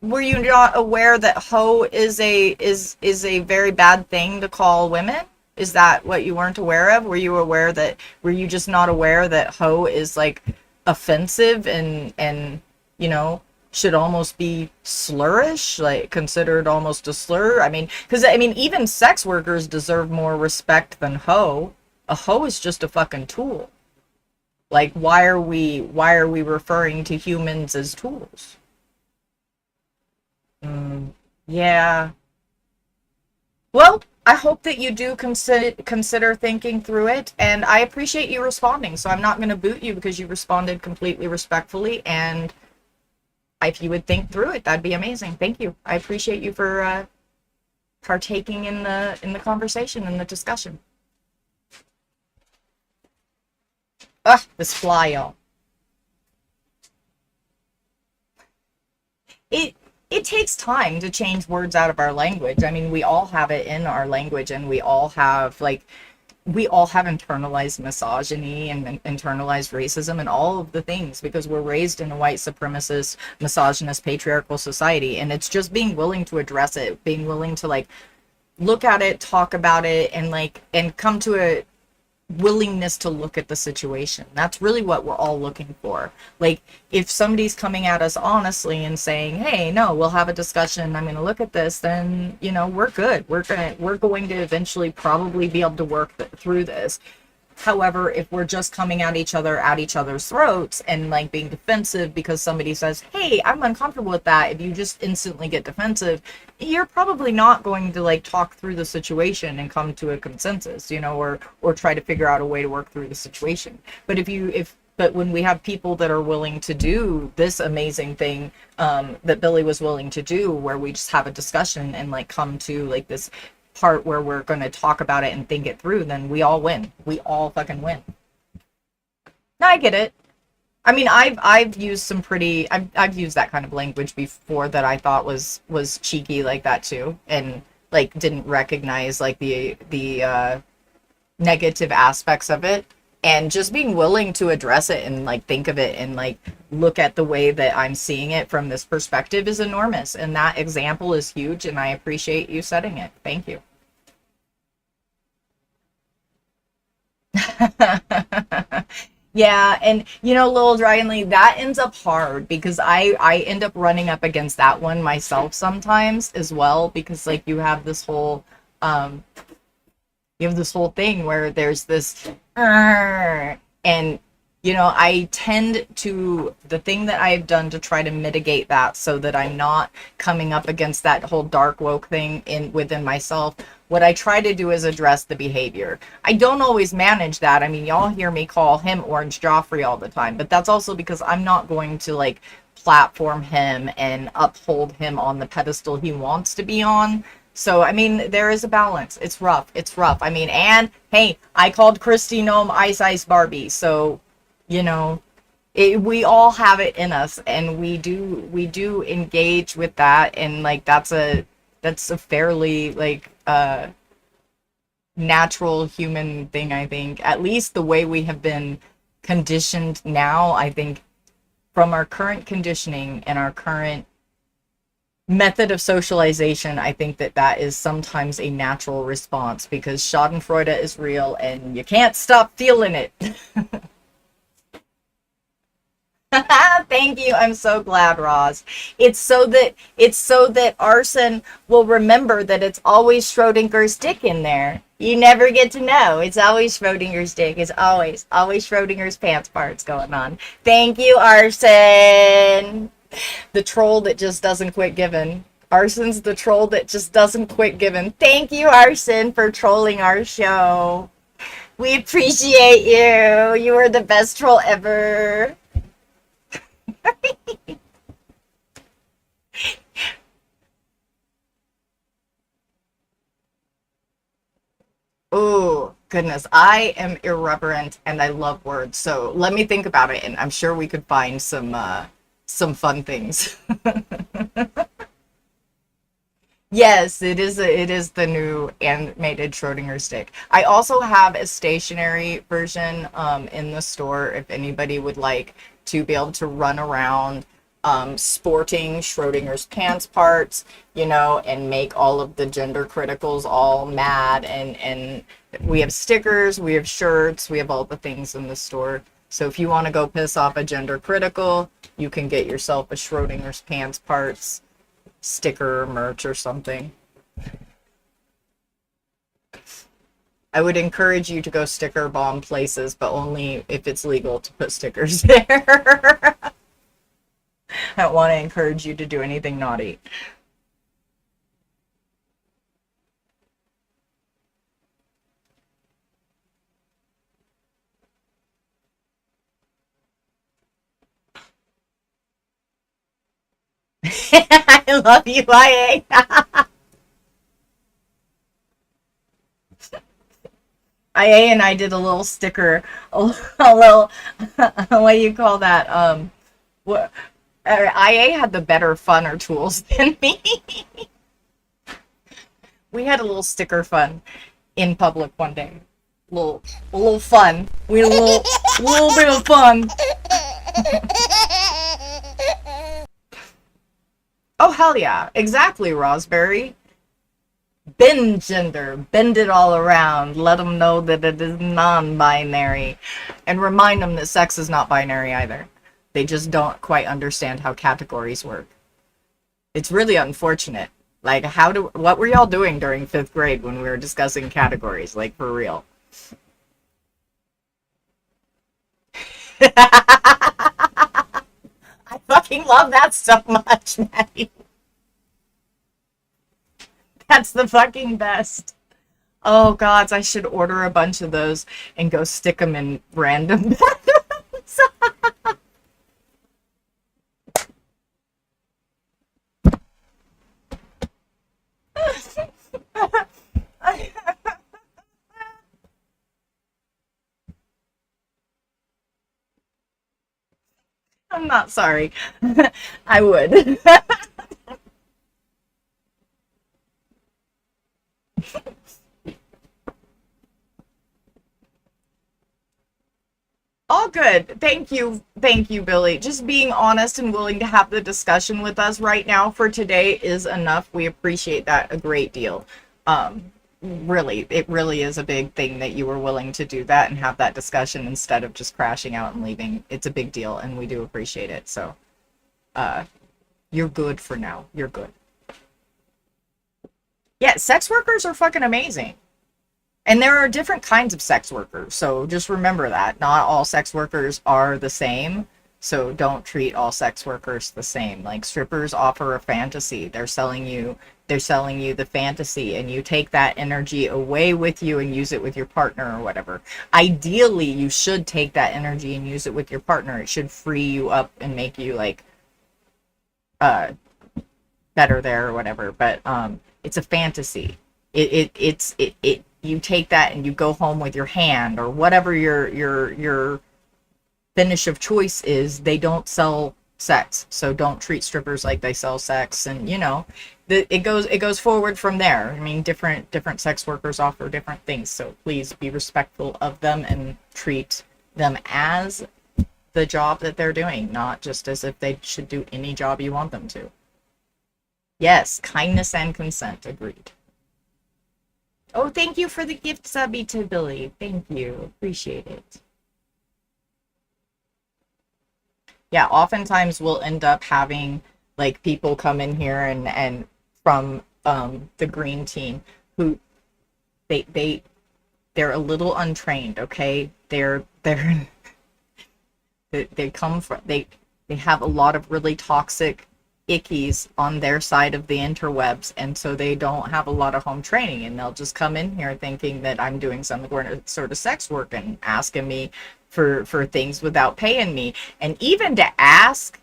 were you not aware that hoe is a very bad thing to call women? Is that what you weren't aware of? Were you just not aware that hoe is like offensive and should almost be slurish, like considered almost a slur? I mean, because even sex workers deserve more respect than hoe. A hoe is just a fucking tool. Like, why are we referring to humans as tools? Yeah. Well, I hope that you do consider thinking through it, and I appreciate you responding. So I'm not going to boot you because you responded completely respectfully, and if you would think through it, that'd be amazing. Thank you. I appreciate you for partaking in the conversation and the discussion. Ugh, this fly, y'all. It takes time to change words out of our language. I mean, we all have it in our language, and we all have internalized misogyny and internalized racism and all of the things, because we're raised in a white supremacist, misogynist, patriarchal society. And it's just being willing to address it, being willing to like look at it, talk about it, and come to willingness to look at the situation. That's really what we're all looking for. Like, if somebody's coming at us honestly and saying, hey, no, we'll have a discussion, I'm going to look at this, then, you know, we're good. We're going to eventually probably be able to work through this. However, if we're just coming at each other's throats and like being defensive because somebody says, hey, I'm uncomfortable with that, if you just instantly get defensive, you're probably not going to like talk through the situation and come to a consensus, you know, or try to figure out a way to work through the situation. But but when we have people that are willing to do this amazing thing that Billy was willing to do, where we just have a discussion and like come to like this part where we're going to talk about it and think it through, then we all win. We all fucking win. No, I get it. I mean, I've used some pretty, I've used that kind of language before that I thought was cheeky like that too, and like didn't recognize like the negative aspects of it, and just being willing to address it and like think of it and like look at the way that I'm seeing it from this perspective is enormous. And that example is huge, and I appreciate you setting it. Thank you. Yeah, and you know, Lil Dragonly, that ends up hard because I end up running up against that one myself sometimes as well, because like you have this whole thing where there's this and you know, I tend to, the thing that I've done to try to mitigate that so that I'm not coming up against that whole dark woke thing within myself, what I try to do is address the behavior. I don't always manage that. I mean, y'all hear me call him Orange Joffrey all the time, but that's also because I'm not going to like platform him and uphold him on the pedestal he wants to be on. So, I mean, there is a balance. It's rough. It's rough. I mean, and hey, I called Christy Gnome Ice Barbie. So, you know, we all have it in us, and we do engage with that. And like, that's a fairly like, natural human thing, I think. At least the way we have been conditioned now, I think, from our current conditioning and our current method of socialization, I think that is sometimes a natural response, because schadenfreude is real and you can't stop feeling it. Thank you. I'm so glad, Roz. It's so that Arson will remember that it's always Schrodinger's dick in there. You never get to know. It's always Schrodinger's dick. It's always Schrodinger's pants parts going on. Thank you, Arson. The troll that just doesn't quit giving. Arson's the troll that just doesn't quit giving. Thank you, Arson, for trolling our show. We appreciate you. You are the best troll ever. Oh, goodness. I am irreverent and I love words. So let me think about it, and I'm sure we could find some fun things. Yes, it is the new animated Schrodinger stick. I also have a stationary version in the store if anybody would like to be able to run around sporting Schrodinger's pants parts, you know, and make all of the gender criticals all mad. And we have stickers, we have shirts, we have all the things in the store. So if you want to go piss off a gender critical, you can get yourself a Schrodinger's pants parts sticker, merch, or something. I would encourage you to go sticker bomb places, but only if it's legal to put stickers there. I don't want to encourage you to do anything naughty. I love you, IA. IA and I did a little sticker, a little, what do you call that? What? IA had the better funner tools than me. We had a little sticker fun in public one day. A little fun. We had a little bit of fun. Oh, hell yeah. Exactly, Rosberry. bend gender, bend it all around, let them know that it is non-binary, and remind them that sex is not binary either. They just don't quite understand how categories work. It's really unfortunate. Like, what were y'all doing during 5th grade when we were discussing categories? Like, for real. I fucking love that so much, Maddie. That's the fucking best. Oh, gods, I should order a bunch of those and go stick them in random bedrooms. I'm not sorry. I would. All good. Thank you, Billy. Just being honest and willing to have the discussion with us right now for today is enough. We appreciate that a great deal. Really, it really is a big thing that you were willing to do that and have that discussion instead of just crashing out and leaving. It's a big deal, and we do appreciate it. So, you're good for now. You're good. Yeah, sex workers are fucking amazing. And there are different kinds of sex workers, so just remember that. Not all sex workers are the same, so don't treat all sex workers the same. Like, strippers offer a fantasy. They're selling you the fantasy, and you take that energy away with you and use it with your partner or whatever. Ideally, you should take that energy and use it with your partner. It should free you up and make you, like, better there or whatever, but it's a fantasy. You take that and you go home with your hand or whatever your finish of choice is. They don't sell sex, so don't treat strippers like they sell sex. And it goes forward from there. I mean, different sex workers offer different things, so please be respectful of them and treat them as the job that they're doing, not just as if they should do any job you want them to. Yes, kindness and consent. Agreed. Oh, thank you for the gift, subby, to Billy. Thank you. Appreciate it. Yeah, oftentimes we'll end up having, like, people come in here and from the green team who they're a little untrained, okay? They come from they have a lot of really toxic ickies on their side of the interwebs, and so they don't have a lot of home training, and they'll just come in here thinking that I'm doing some sort of sex work and asking me for things without paying me. And even to ask,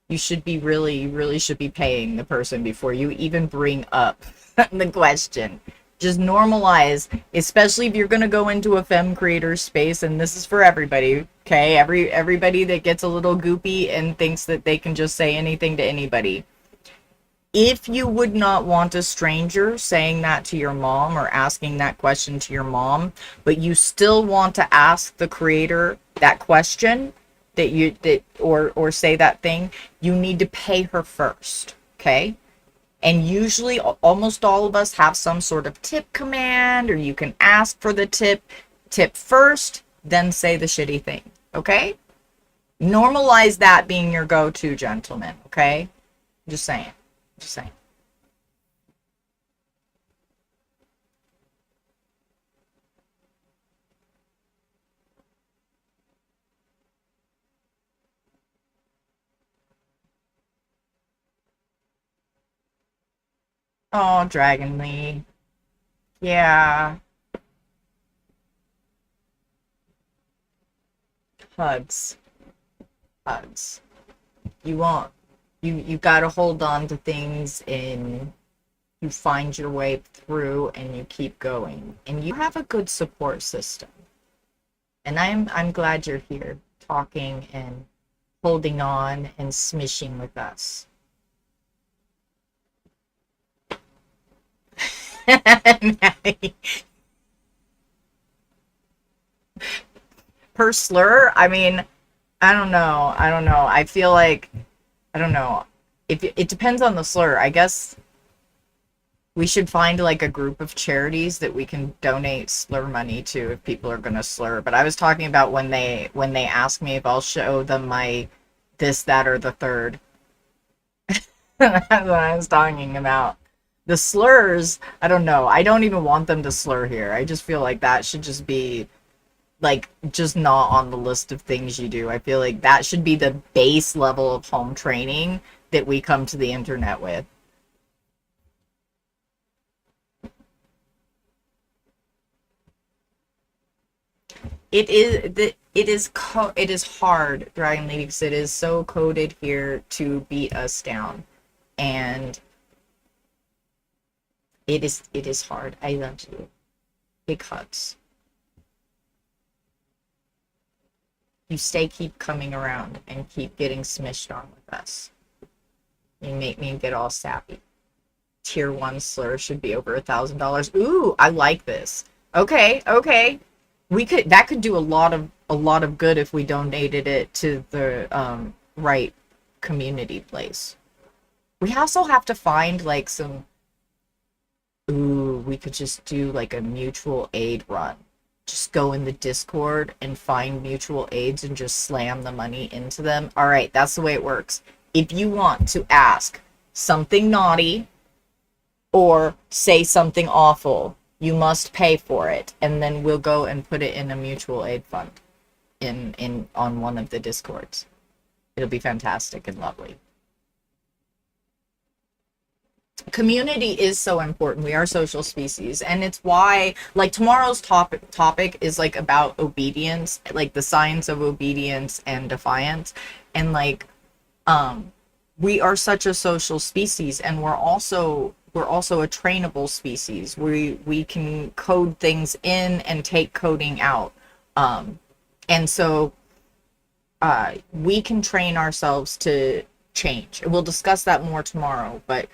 you should be you really should be paying the person before you even bring up the question. Just normalize, especially if you're going to go into a femme creator space, and this is for everybody, okay? Everybody that gets a little goopy and thinks that they can just say anything to anybody. If you would not want a stranger saying that to your mom or asking that question to your mom, but you still want to ask the creator that question or say that thing, you need to pay her first, okay? And usually almost all of us have some sort of tip command, or you can ask for the tip first, then say the shitty thing, okay? Normalize that being your go-to, gentlemen, okay? Just saying. Oh, Dragon Lee. Yeah. Hugs. You won't. You gotta hold on to things, and you find your way through, and you keep going. And you have a good support system. And I'm glad you're here talking and holding on and smishing with us. Per slur, I mean, I don't know. I feel like, I don't know. If it depends on the slur, I guess. We should find like a group of charities that we can donate slur money to if people are gonna slur. But I was talking about when they ask me if I'll show them my this, that, or the third. That's what I was talking about. The slurs, I don't know. I don't even want them to slur here. I just feel like that should just be like just not on the list of things you do. I feel like that should be the base level of home training that we come to the internet with. It is hard, Dragon Lady, because it is so coded here to beat us down, and it is hard. I love you. Big hugs. You keep coming around and keep getting smished on with us. You make me get all sappy. Tier 1 slur should be over $1,000. Ooh, I like this. Okay, okay. That could do a lot of good if we donated it to the right community place. We also have to find like some. Ooh, we could just do like a mutual aid run. Just go in the Discord and find mutual aids and just slam the money into them. All right, that's the way it works. If you want to ask something naughty or say something awful, you must pay for it, and then we'll go and put it in a mutual aid fund in on one of the Discords. It'll be fantastic and lovely. Community is so important. We are social species, and it's why like tomorrow's topic is like about obedience, like the science of obedience and defiance, and like we are such a social species, and we're also a trainable species. We can code things in and take coding out, and so we can train ourselves to change. We'll discuss that more tomorrow, but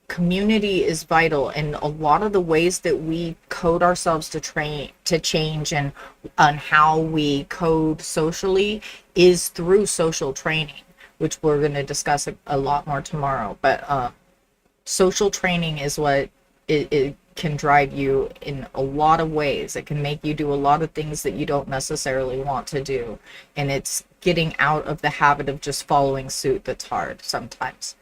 community is vital, and a lot of the ways that we code ourselves to change and on how we code socially is through social training, which we're going to discuss a lot more tomorrow. But social training is what it can drive you in a lot of ways. It can make you do a lot of things that you don't necessarily want to do, and it's getting out of the habit of just following suit that's hard sometimes.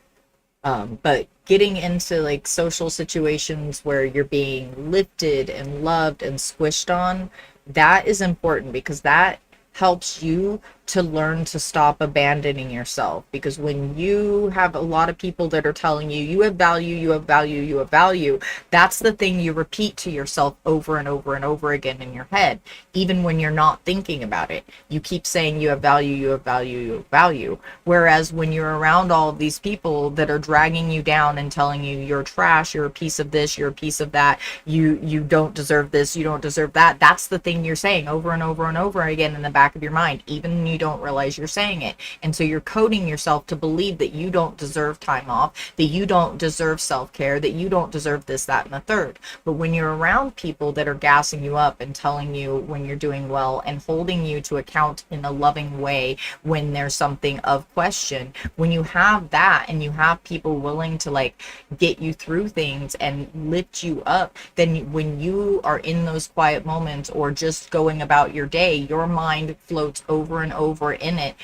But getting into like social situations where you're being lifted and loved and squished on, that is important, because that helps you to learn to stop abandoning yourself. Because when you have a lot of people that are telling you, you have value, you have value, you have value, that's the thing you repeat to yourself over and over and over again in your head, even when you're not thinking about it. You keep saying you have value, you have value, you have value. Whereas when you're around all of these people that are dragging you down and telling you you're trash, you're a piece of this, you're a piece of that, you don't deserve this, you don't deserve that, that's the thing you're saying over and over and over again in the back of your mind, even when you don't realize you're saying it. And so you're coding yourself to believe that you don't deserve time off, that you don't deserve self-care, that you don't deserve this, that, and the third. But when you're around people that are gassing you up and telling you when you're doing well and holding you to account in a loving way when there's something of question, when you have that and you have people willing to like get you through things and lift you up, then when you are in those quiet moments or just going about your day, your mind floats over and over in it.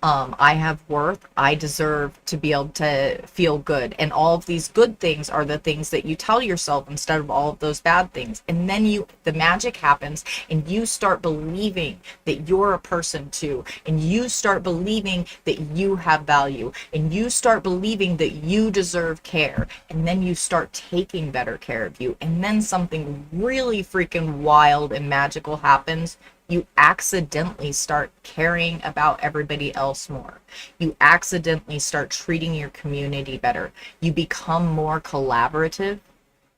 I have worth, I deserve to be able to feel good, and all of these good things are the things that you tell yourself instead of all of those bad things. And then the magic happens, and you start believing that you're a person too, and you start believing that you have value, and you start believing that you deserve care, and then you start taking better care of you, and then something really freaking wild and magical happens. You accidentally start caring about everybody else more. You accidentally start treating your community better. You become more collaborative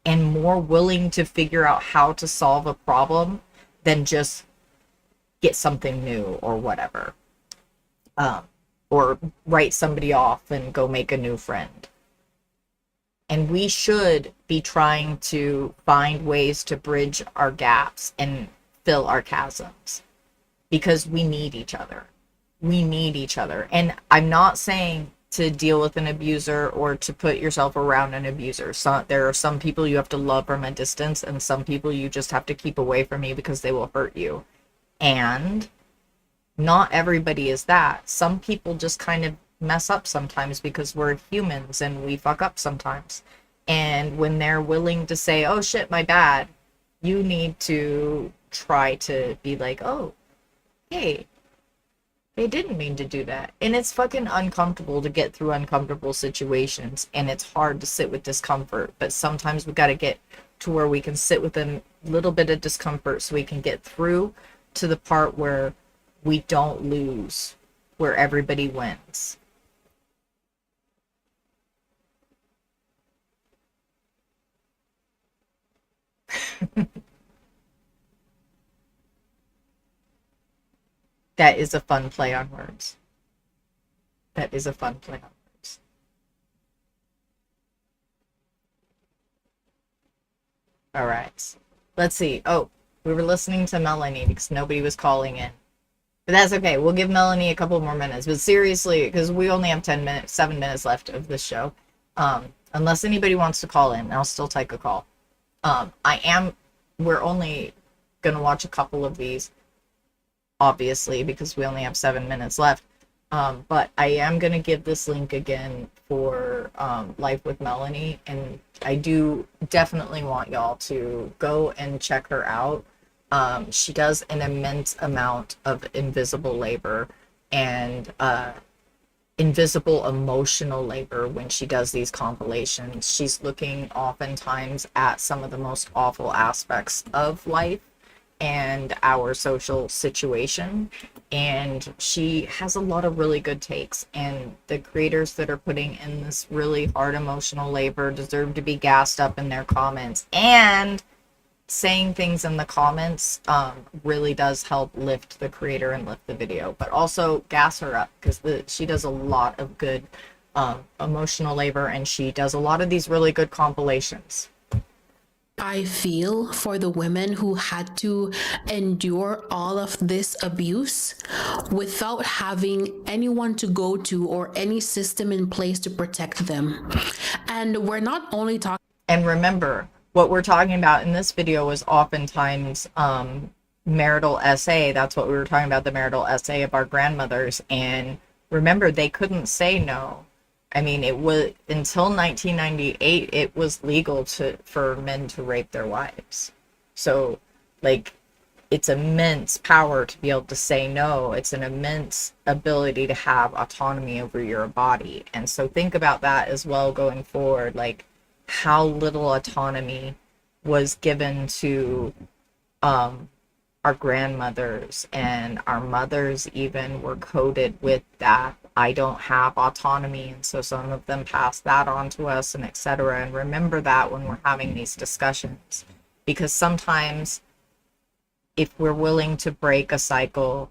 and more willing to figure out how to solve a problem than just get something new or whatever. Or write somebody off and go make a new friend. And we should be trying to find ways to bridge our gaps and fill our chasms, because we need each other. We need each other. And I'm not saying to deal with an abuser or to put yourself around an abuser. So there are some people you have to love from a distance, and some people you just have to keep away from you because they will hurt you. And not everybody is that. Some people just kind of mess up sometimes because we're humans and we fuck up sometimes. And when they're willing to say, oh shit, my bad, you need to try to be like, oh, hey, they didn't mean to do that. And it's fucking uncomfortable to get through uncomfortable situations, and it's hard to sit with discomfort, but sometimes we got to get to where we can sit with a little bit of discomfort so we can get through to the part where we don't lose, where everybody wins. That is a fun play on words. That is a fun play on words. All right. Let's see. Oh, we were listening to Melanie because nobody was calling in. But that's okay. We'll give Melanie a couple more minutes. But seriously, because we only have 7 minutes left of this show. Unless anybody wants to call in, I'll still take a call. We're only going to watch a couple of these, obviously, because we only have 7 minutes left. But I am going to give this link again for Life with Melanie, and I do definitely want y'all to go and check her out. She does an immense amount of invisible labor and invisible emotional labor when she does these compilations. She's looking oftentimes at some of the most awful aspects of life and our social situation, and she has a lot of really good takes, and the creators that are putting in this really hard emotional labor deserve to be gassed up in their comments, and saying things in the comments really does help lift the creator and lift the video. But also gas her up, because she does a lot of good emotional labor, and she does a lot of these really good compilations. I feel for the women who had to endure all of this abuse without having anyone to go to or any system in place to protect them. And we're not only talking. And remember, what we're talking about in this video was oftentimes marital essay. That's what we were talking about, the marital essay of our grandmothers. And remember, they couldn't say no. I mean, it was until 1998, it was legal for men to rape their wives. So, like, it's immense power to be able to say no. It's an immense ability to have autonomy over your body. And so think about that as well going forward, like how little autonomy was given to our grandmothers, and our mothers even were coded with that. I don't have autonomy, and so some of them pass that on to us, and etc. And remember that when we're having these discussions, because sometimes if we're willing to break a cycle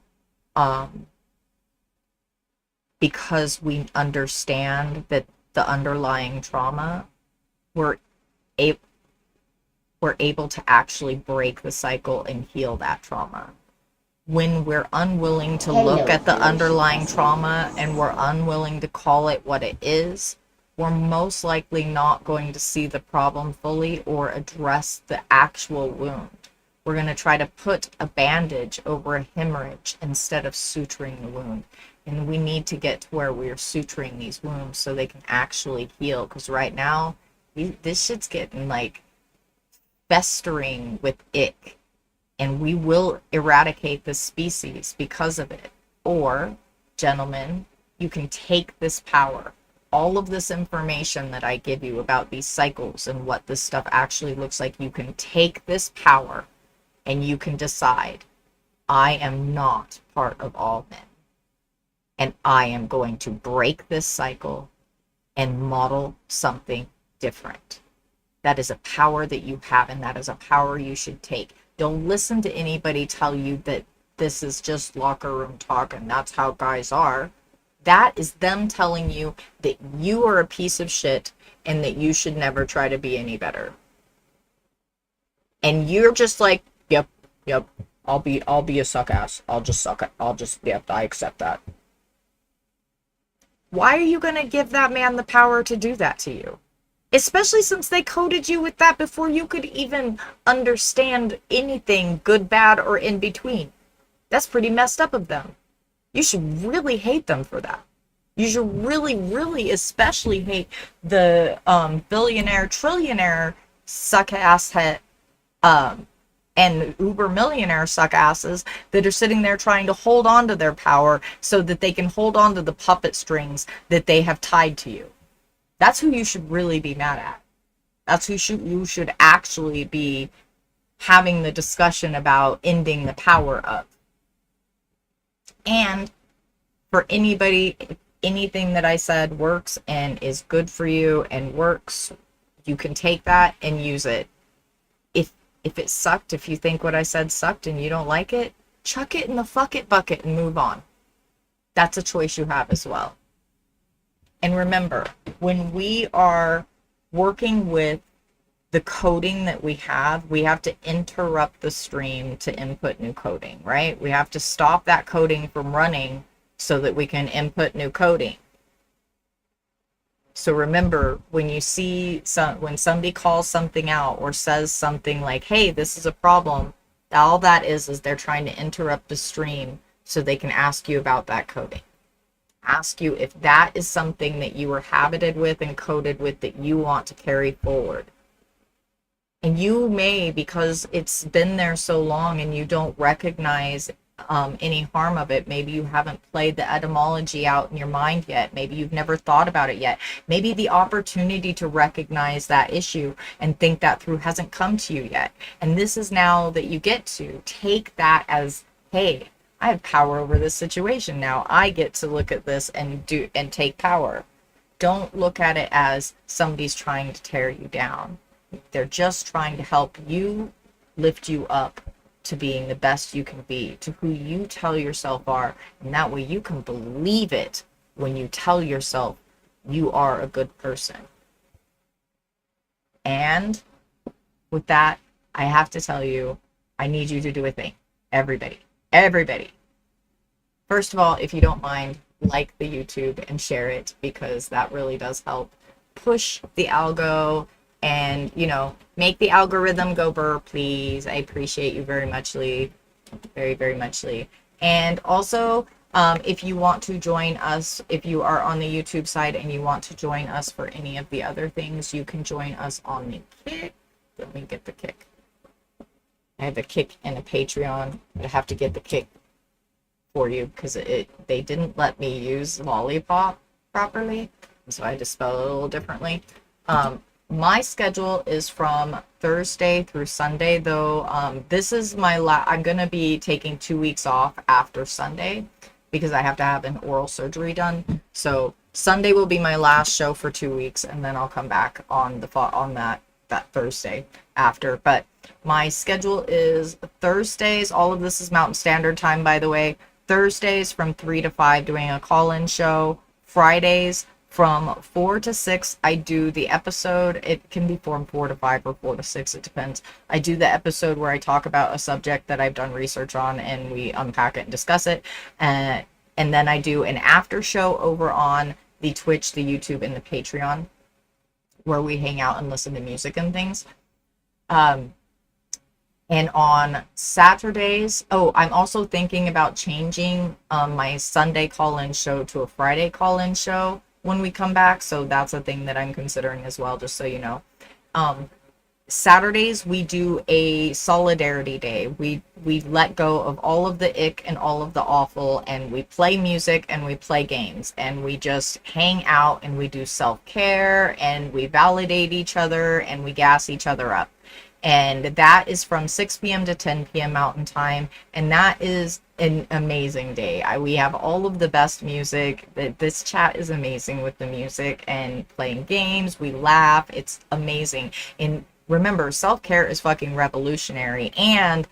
because we understand that the underlying trauma, we're able to actually break the cycle and heal that trauma. When we're unwilling to look at the underlying trauma and we're unwilling to call it what it is, we're most likely not going to see the problem fully or address the actual wound. We're going to try to put a bandage over a hemorrhage instead of suturing the wound. And we need to get to where we're suturing these wounds so they can actually heal. Because right now, this shit's getting like festering with ick. And we will eradicate this species because of it. Or, gentlemen, you can take this power, all of this information that I give you about these cycles and what this stuff actually looks like, you can take this power and you can decide, I am not part of all men. And I am going to break this cycle and model something different. That is a power that you have, and that is a power you should take. Don't listen to anybody tell you that this is just locker room talk and that's how guys are. That is them telling you that you are a piece of shit and that you should never try to be any better. And you're just like, yep, I'll be a suck ass. I'll just suck it. Yep, I accept that. Why are you going to give that man the power to do that to you? Especially since they coded you with that before you could even understand anything good, bad, or in between. That's pretty messed up of them. You should really hate them for that. You should really, really especially hate the billionaire, trillionaire suck ass and uber millionaire suck asses that are sitting there trying to hold on to their power so that they can hold on to the puppet strings that they have tied to you. That's who you should really be mad at. That's who you should actually be having the discussion about ending the power of. And for anybody, anything that I said works and is good for you and works, you can take that and use it. If it sucked, if you think what I said sucked and you don't like it, chuck it in the fuck it bucket and move on. That's a choice you have as well. And remember, when we are working with the coding that we have to interrupt the stream to input new coding, right? We have to stop that coding from running so that we can input new coding. So remember, when you see when somebody calls something out or says something like, hey, this is a problem, all that is they're trying to interrupt the stream so they can ask you about that coding. Ask you if that is something that you were habited with and coded with that you want to carry forward. And you may, because it's been there so long and you don't recognize any harm of it. Maybe you haven't played the etymology out in your mind yet. Maybe you've never thought about it yet. Maybe the opportunity to recognize that issue and think that through hasn't come to you yet. And this is now that you get to take that as, hey, I have power over this situation now. I get to look at this and take power. Don't look at it as somebody's trying to tear you down. They're just trying to help you, lift you up to being the best you can be, to who you tell yourself are, and that way you can believe it when you tell yourself you are a good person. And with that, I have to tell you, I need you to do a thing. Everybody. First of all, if you don't mind, like the YouTube and share it, because that really does help push the algo and, make the algorithm go burr, please. I appreciate you very muchly. Very, very muchly. And also, if you want to join us, if you are on the YouTube side and you want to join us for any of the other things, you can join us on the Kick. Let me get the Kick. I have a Kick and a Patreon, but I have to get the Kick for you because they didn't let me use Lollipop properly, so I had to spell it a little differently. My schedule is from Thursday through Sunday, though. This is I'm going to be taking 2 weeks off after Sunday because I have to have an oral surgery done. So Sunday will be my last show for 2 weeks, and then I'll come back on that Thursday after. But my schedule is Thursdays. All of this is Mountain Standard Time, by the way. Thursdays from 3 to 5 doing a call-in show. Fridays from 4 to 6, I do the episode. It can be from 4 to 5 or 4 to 6, it depends. I do the episode where I talk about a subject that I've done research on and we unpack it and discuss it. And then I do an after show over on the Twitch, the YouTube, and the Patreon, where we hang out and listen to music and things. And on Saturdays, I'm also thinking about changing my Sunday call-in show to a Friday call-in show when we come back. So that's a thing that I'm considering as well, just so you know. Saturdays, we do a solidarity day. We let go of all of the ick and all of the awful, and we play music and we play games, and we just hang out and we do self-care and we validate each other and we gas each other up. And that is from 6 p.m. to 10 p.m. Mountain Time. And that is an amazing day. We have all of the best music. This chat is amazing with the music and playing games. We laugh. It's amazing. And remember, self-care is fucking revolutionary. And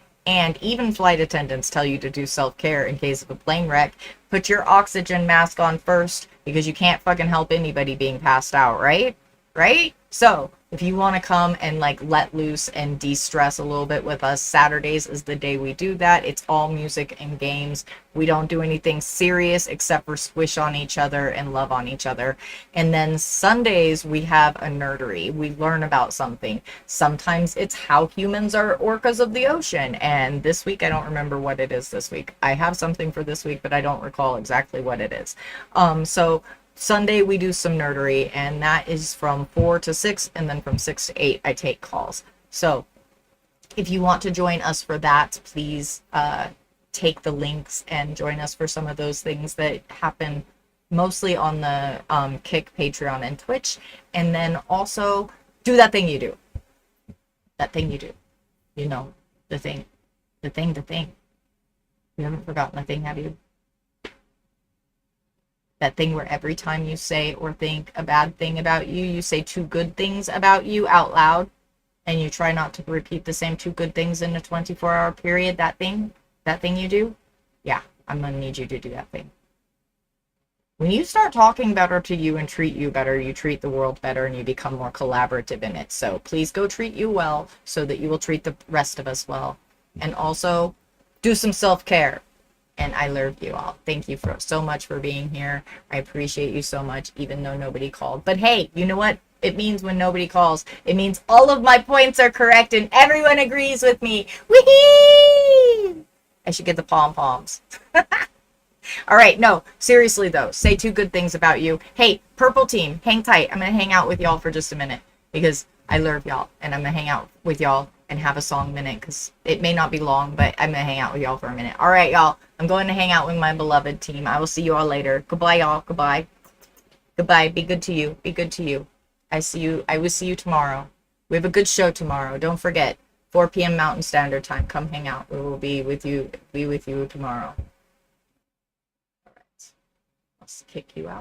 even flight attendants tell you to do self-care in case of a plane wreck. Put your oxygen mask on first because you can't fucking help anybody being passed out, right? Right? So if you want to come and like let loose and de-stress a little bit with us, Saturdays is the day we do that. It's all music and games. We don't do anything serious except for squish on each other and love on each other. And then Sundays we have a nerdery. We learn about something. Sometimes it's how humans are orcas of the ocean. And this week, I don't remember what it is this week. I have something for this week, but I don't recall exactly what it is. So Sunday we do some nerdery, and that is from 4 to 6, and then from 6 to 8 I take calls. So if you want to join us for that, please take the links and join us for some of those things that happen mostly on the Kick, Patreon, and Twitch. And then also do that thing you do. That thing you do. You know, the thing. The thing. You haven't forgotten the thing, have you? That thing where every time you say or think a bad thing about you, you say 2 good things about you out loud, and you try not to repeat the same 2 good things in a 24-hour period. That thing you do? Yeah, I'm gonna need you to do that thing. When you start talking better to you and treat you better, you treat the world better and you become more collaborative in it. So please go treat you well so that you will treat the rest of us well. And also do some self-care. And I love you all. Thank you so much for being here. I appreciate you so much, even though nobody called. But hey, you know what it means when nobody calls? It means all of my points are correct and everyone agrees with me. Whee! I should get the pom-poms. All right, no, seriously though, say 2 good things about you. Hey, Purple Team, hang tight. I'm going to hang out with y'all for just a minute because I love y'all, and I'm going to hang out with y'all and have a song minute because it may not be long, but I'm going to hang out with y'all for a minute. All right, y'all, I'm going to hang out with my beloved team. I will see you all later. Goodbye, y'all. Goodbye. Goodbye. Be good to you. Be good to you. I will see you tomorrow. We have a good show tomorrow. Don't forget, 4 p.m. Mountain Standard Time. Come hang out. We will be with you tomorrow. All right. I'll kick you out.